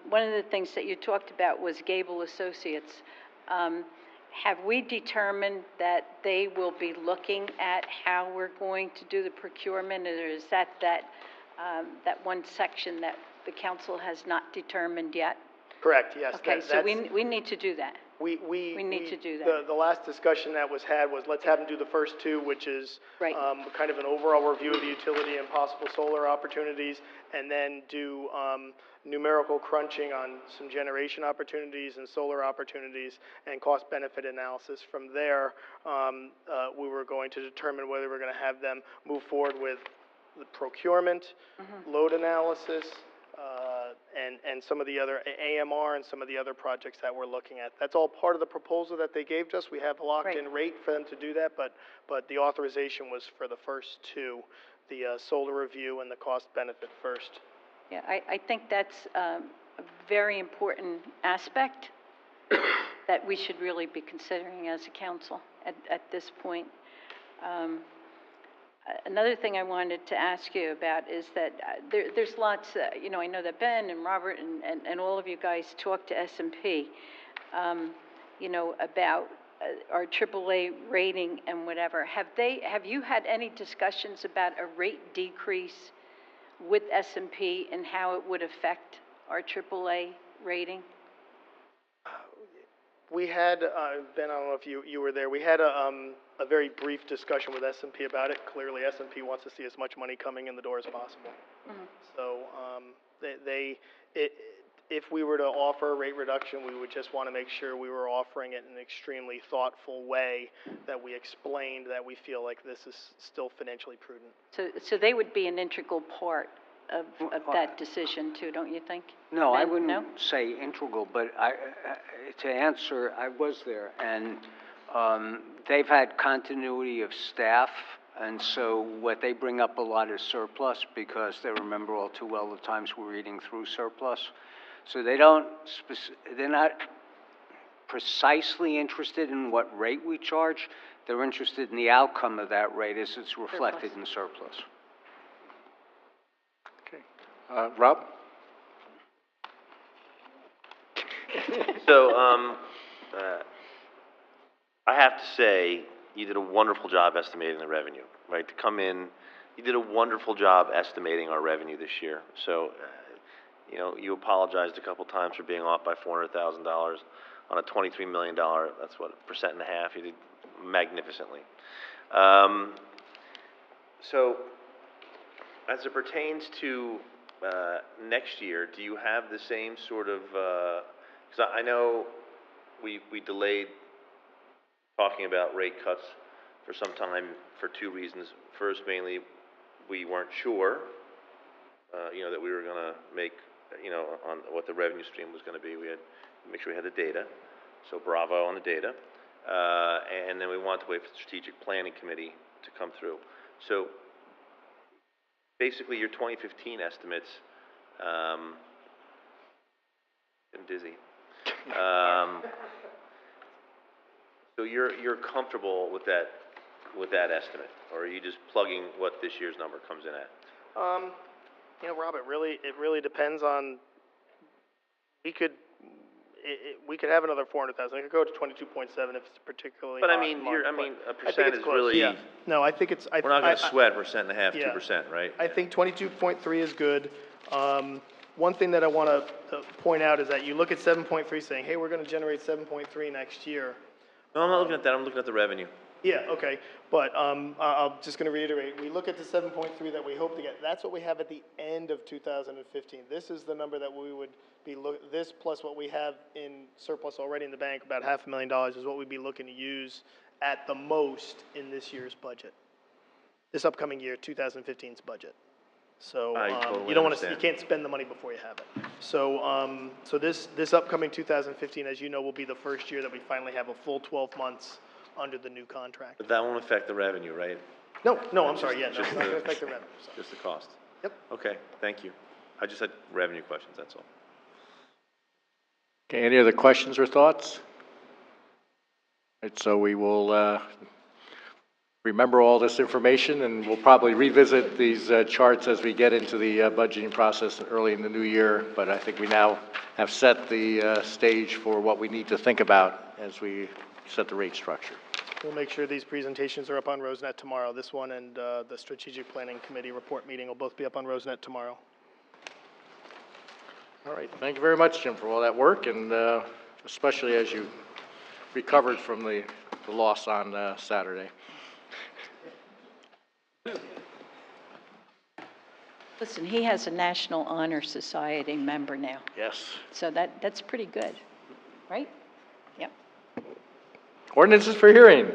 F: One of the things that you talked about was Gable Associates. Have we determined that they will be looking at how we're going to do the procurement, or is that one section that the council has not determined yet?
L: Correct, yes.
F: Okay, so we need to do that. We need to do that.
L: The last discussion that was had was, let's have them do the first two, which is
F: Right.
L: Kind of an overall review of the utility and possible solar opportunities, and then do numerical crunching on some generation opportunities and solar opportunities and cost-benefit analysis. From there, we were going to determine whether we're going to have them move forward with the procurement, load analysis, and some of the other AMR and some of the other projects that we're looking at. That's all part of the proposal that they gave us. We have a locked-in rate for them to do that, but the authorization was for the first two, the solar review and the cost benefit first.
F: Yeah, I think that's a very important aspect that we should really be considering as a council at this point. Another thing I wanted to ask you about is that there's lots, you know, I know that Ben and Robert and all of you guys talk to S&P, you know, about our AAA rating and whatever, have you had any discussions about a rate decrease with S&P and how it would affect our AAA rating?
L: We had, Ben, I don't know if you were there, we had a very brief discussion with S&P about it. Clearly, S&P wants to see as much money coming in the door as possible. So, if we were to offer a rate reduction, we would just want to make sure we were offering it in an extremely thoughtful way, that we explained that we feel like this is still financially prudent.
F: So they would be an integral part of that decision too, don't you think?
A: No, I
F: Ben?
A: wouldn't
F: No?
A: say integral, but to answer, I was there, and they've had continuity of staff, and so what they bring up a lot is surplus, because they remember all too well the times we're eating through surplus. So they're not precisely interested in what rate we charge. They're interested in the outcome of that rate as it's reflected in surplus.
B: Rob?
E: So, I have to say, you did a wonderful job estimating the revenue, right? To come in, you did a wonderful job estimating our revenue this year. So, you know, you apologized a couple times for being off by $400,000 on a $23 million, that's what, 1.5%. You did magnificently. So, as it pertains to next year, do you have the same sort of, because I know we delayed talking about rate cuts for some time for two reasons. First, mainly, we weren't sure, you know, that we were going to make, you know, on what the revenue stream was going to be. We had to make sure we had the data, so bravo on the data. And then we wanted to wait for the strategic planning committee to come through. So basically, your 2015 estimates, I'm dizzy. So you're comfortable with that estimate, or are you just plugging what this year's number comes in at?
L: You know, Rob, it really depends on, we could have another 400,000. It could go to 22.7 if it's particularly
E: But I
L: hot
E: mean,
L: month,
E: a
L: but I think
E: percent
L: it's
E: is
L: close.
E: really,
L: Yeah. No, I think it's,
E: we're not going to sweat 1.5%,
L: Yeah.
E: 2%, right?
L: I think 22.3 is good. One thing that I want to point out is that you look at 7.3 saying, hey, we're going to generate 7.3 next year.
E: No, I'm not looking at that, I'm looking at the revenue.
L: Yeah, okay, but I'm just going to reiterate, we look at the 7.3 that we hope to get, that's what we have at the end of 2015. This is the number that we would be, this plus what we have in surplus already in the bank, about $500,000 is what we'd be looking to use at the most in this year's budget. This upcoming year, 2015's budget. So
E: I totally
L: you don't want to,
E: understand.
L: you can't spend the money before you have it. So so this upcoming 2015, as you know, will be the first year that we finally have a full 12 months under the new contract.
E: But that won't affect the revenue, right?
L: No, I'm sorry, yeah, no,
E: Just
L: it's not going to
E: the-
L: affect the revenue. So.
E: Just the cost?
L: Yep.
E: Okay, thank you. I just had revenue questions, that's all.
B: Okay, any other questions or thoughts? Right, so we will remember all this information, and we'll probably revisit these charts as we get into the budgeting process early in the new year. But I think we now have set the stage for what we need to think about as we set the rate structure.
L: We'll make sure these presentations are up on Rosenet tomorrow. This one and the Strategic Planning Committee report meeting will both be up on Rosenet tomorrow.
B: All right, thank you very much, Jim, for all that work, and especially as you recovered from the loss on Saturday.
F: Listen, he has a National Honor Society member now,
B: Yes.
F: so that's pretty good, right? Yep.
B: Ordinances for hearing.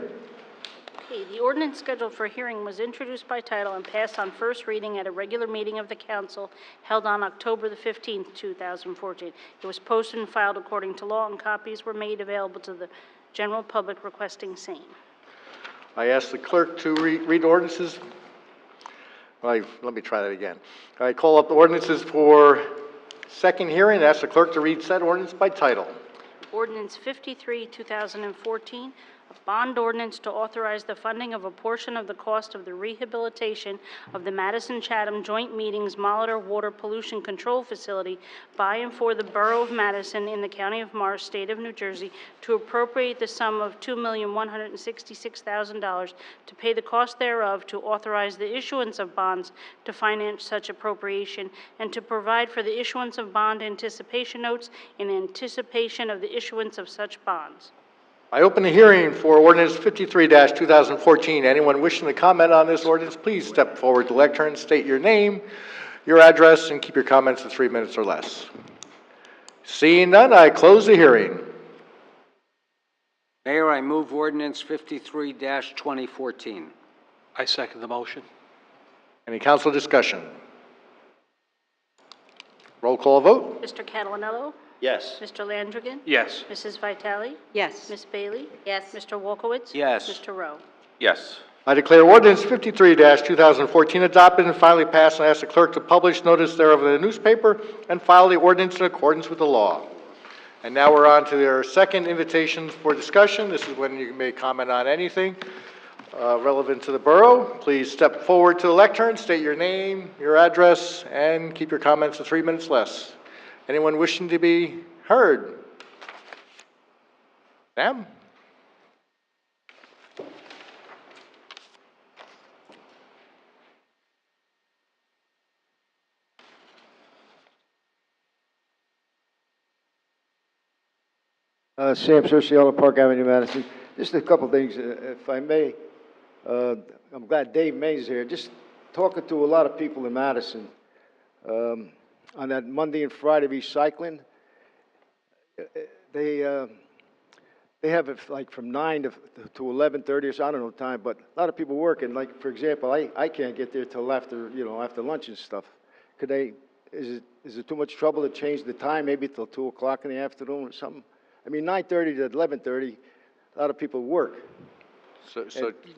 M: Okay, the ordinance scheduled for hearing was introduced by title and passed on first reading at a regular meeting of the council held on October the 15th, 2014. It was posted and filed according to law, and copies were made available to the general public requesting same.
B: I ask the clerk to read ordinances. Let me try that again. I call up the ordinances for second hearing. Ask the clerk to read said ordinance by title.
M: Ordinance 53, 2014, a bond ordinance to authorize the funding of a portion of the cost of the rehabilitation of the Madison-Chatham Joint Meetings Molitor Water Pollution Control Facility by and for the Borough of Madison in the County of Morris, State of New Jersey, to appropriate the sum of $2,166,000 to pay the cost thereof, to authorize the issuance of bonds to finance such appropriation, and to provide for the issuance of bond anticipation notes in anticipation of the issuance of such bonds.
B: I open the hearing for ordinance 53-2014. Anyone wishing to comment on this ordinance, please step forward to the lectern, state your name, your address, and keep your comments to 3 minutes or less. Seeing none, I close the hearing.
A: Mayor, I move ordinance 53-2014.
D: I second the motion.
B: Any council discussion? Roll call vote.
M: Mr. Catalonello?
E: Yes.
M: Mr. Landrigan?
D: Yes.
M: Mrs. Vitale?
F: Yes.
M: Ms. Bailey?
G: Yes.
M: Mr. Wolkowitz?
A: Yes.
M: Mr. Rowe?
H: Yes.
B: I declare ordinance 53-2014 adopted and finally passed, and ask the clerk to publish notice thereof in the newspaper and file the ordinance in accordance with the law. And now we're on to our second invitation for discussion. This is when you may comment on anything relevant to the borough. Please step forward to the lectern, state your name, your address, and keep your comments to 3 minutes less. Anyone wishing to be heard? Ma'am?
I: Sam Cerciolo, Park Avenue, Madison. Just a couple things, if I may. I'm glad Dave May's here. Just talking to a lot of people in Madison on that Monday and Friday recycling. They have it like from 9 to 11:30 or so. I don't know time, but a lot of people working. Like for example, I can't get there till after after lunch and stuff. Could they? Is it too much trouble to change the time? Maybe till 2 o'clock in the afternoon or something. I mean, 9:30 to 11:30, a lot of people work.
B: So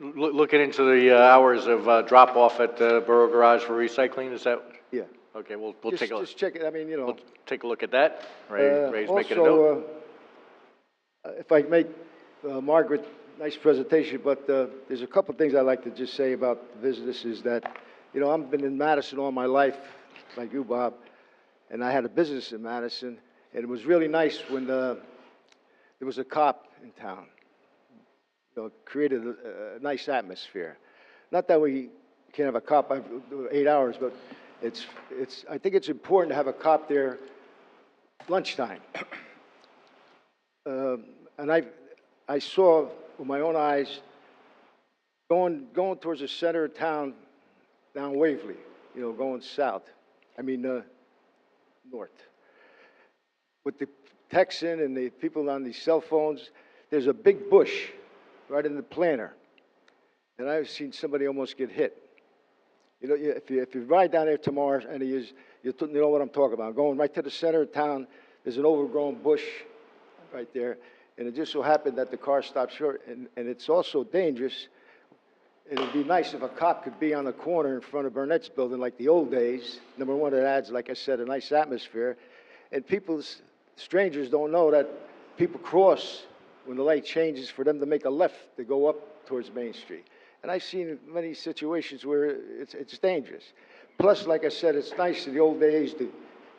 B: looking into the hours of drop-off at the Borough Garage for recycling, is that?
I: Yeah.
B: Okay, we'll
I: Just,
B: take a look.
I: just check it. I mean,
B: We'll take a look at that. Ray's making a
I: also,
B: note.
I: if I make Margaret, nice presentation, but there's a couple things I'd like to just say about the business is that, I've been in Madison all my life, like you, Bob, and I had a business in Madison, and it was really nice when there was a cop in town. It created a nice atmosphere. Not that we can't have a cop 8 hours, but I think it's important to have a cop there lunchtime. And I saw with my own eyes going towards the center of town, down Waverly, going south. North. With the Texan and the people on these cell phones, there's a big bush right in the planter. And I've seen somebody almost get hit. If you ride down there tomorrow, and you know what I'm talking about. Going right to the center of town, there's an overgrown bush right there. And it just so happened that the car stopped short. And it's also dangerous. And it'd be nice if a cop could be on the corner in front of Burnett's building like the old days. Number one, it adds, like I said, a nice atmosphere. And strangers don't know that people cross when the light changes for them to make a left to go up towards Main Street. And I've seen many situations where it's dangerous. Plus, like I said, it's nice in the old days, the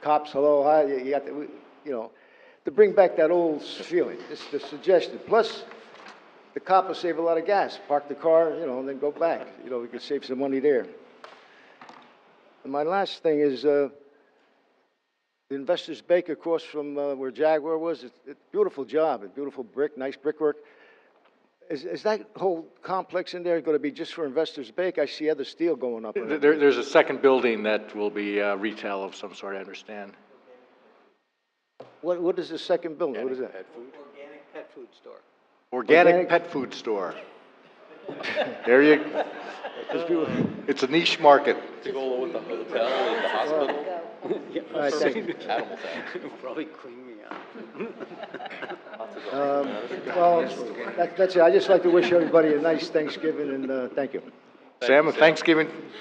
I: cops, hello, hi, you got to bring back that old feeling. It's the suggestion. Plus, the cop will save a lot of gas. Park the car, and then go back. We could save some money there. And my last thing is the Investors Bake across from where Jaguar was. It's a beautiful job, a beautiful brick, nice brickwork. Is that whole complex in there going to be just for Investors Bake? I see other steel going up.
B: There's a second building that will be retail of some sort, I understand.
I: What is the second building? What is that?
A: Organic pet food store.
B: Organic pet food store. There you go. It's a niche market.
H: To go along with the hotel and the hospital.
I: All right, thank you.
H: Animal Town.
A: Probably clean me out.
I: Well, that's it. I just like to wish everybody a nice Thanksgiving, and thank you.
B: Sam,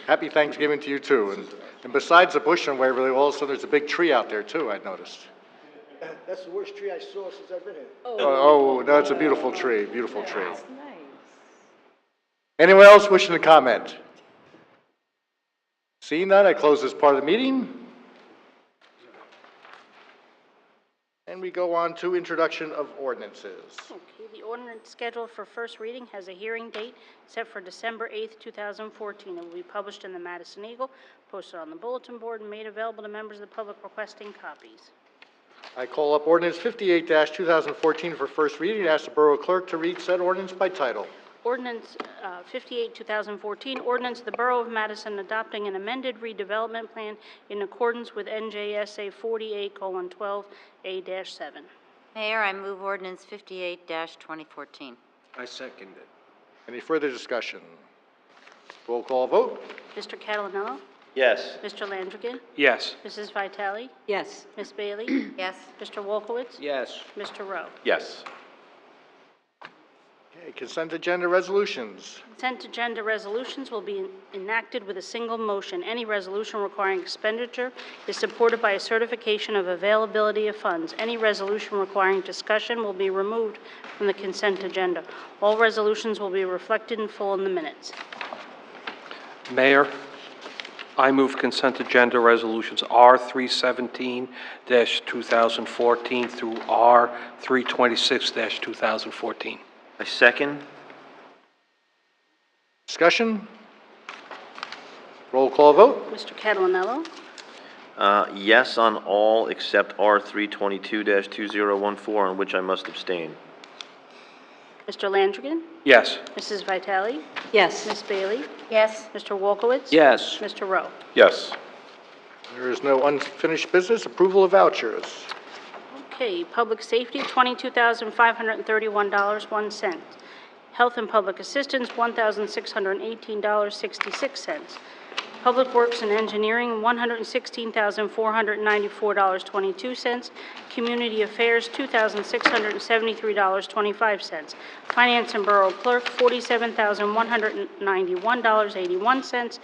B: happy Thanksgiving to you too. And besides the bush in Waverly, also there's a big tree out there too, I noticed.
I: That's the worst tree I saw since I've been here.
B: Oh, no, it's a beautiful tree, beautiful tree. Anyone else wishing to comment? Seeing none, I close this part of the meeting. And we go on to introduction of ordinances.
M: Okay, the ordinance scheduled for first reading has a hearing date set for December 8th, 2014. It will be published in the Madison Eagle, posted on the bulletin board, and made available to members of the public requesting copies.
B: I call up ordinance 58-2014 for first reading. Ask the Borough Clerk to read said ordinance by title.
M: Ordinance 58, 2014, ordinance of the Borough of Madison adopting an amended redevelopment plan in accordance with NJSA 48:12A-7.
G: Mayor, I move ordinance 58-2014.
A: I second it.
B: Any further discussion? Roll call vote.
M: Mr. Catalinello?
E: Yes.
M: Mr. Landrigan?
D: Yes.
M: Mrs. Vitale?
F: Yes.
M: Ms. Bailey?
G: Yes.
M: Mr. Wolkowitz?
A: Yes.
M: Mr. Rowe?
H: Yes.
B: Okay, consent agenda resolutions.
M: Consent agenda resolutions will be enacted with a single motion. Any resolution requiring expenditure is supported by a certification of availability of funds. Any resolution requiring discussion will be removed from the consent agenda. All resolutions will be reflected in full in the minutes.
D: Mayor, I move consent agenda resolutions R-317-2014 through R-326-2014.
E: I second.
B: Discussion? Roll call vote.
M: Mr. Catalinello?
E: Yes on all except R-322-2014, on which I must abstain.
M: Mr. Landrigan?
D: Yes.
M: Mrs. Vitale?
F: Yes.
M: Ms. Bailey?
G: Yes.
M: Mr. Wolkowitz?
A: Yes.
M: Mr. Rowe?
H: Yes.
B: There is no unfinished business. Approval of vouchers.
M: Okay, public safety, $22,531.01. Health and public assistance, $1,618.66. Public works and engineering, $116,494.22. Community affairs, $2,673.25. Finance and borough clerk, $47,191.81.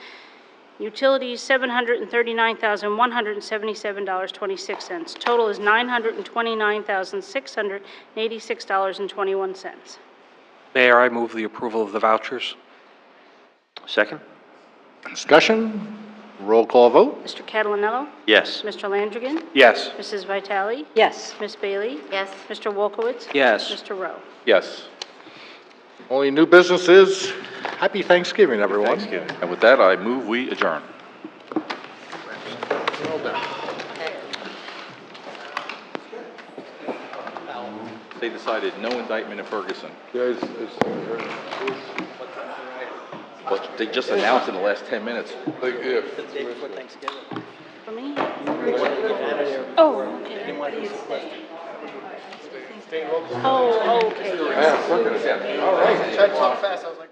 M: Utilities, $739,177.26. Total is $929,686.21.
D: Mayor, I move the approval of the vouchers.
E: Second?
B: Discussion? Roll call vote.
M: Mr. Catalinello?
E: Yes.
M: Mr. Landrigan?
D: Yes.
M: Mrs. Vitale?
F: Yes.
M: Ms. Bailey?
G: Yes.
M: Mr. Wolkowitz?
A: Yes.
M: Mr. Rowe?
H: Yes.
B: Only new business is happy Thanksgiving, everyone.
H: Thanksgiving. And with that, I move we adjourn.
B: Well done.
H: They decided no indictment in Ferguson, but they just announced in the last 10 minutes.
J: Like, yeah.
M: For me? Oh, okay. Oh, okay.
B: All right. Tried to talk fast. I was like,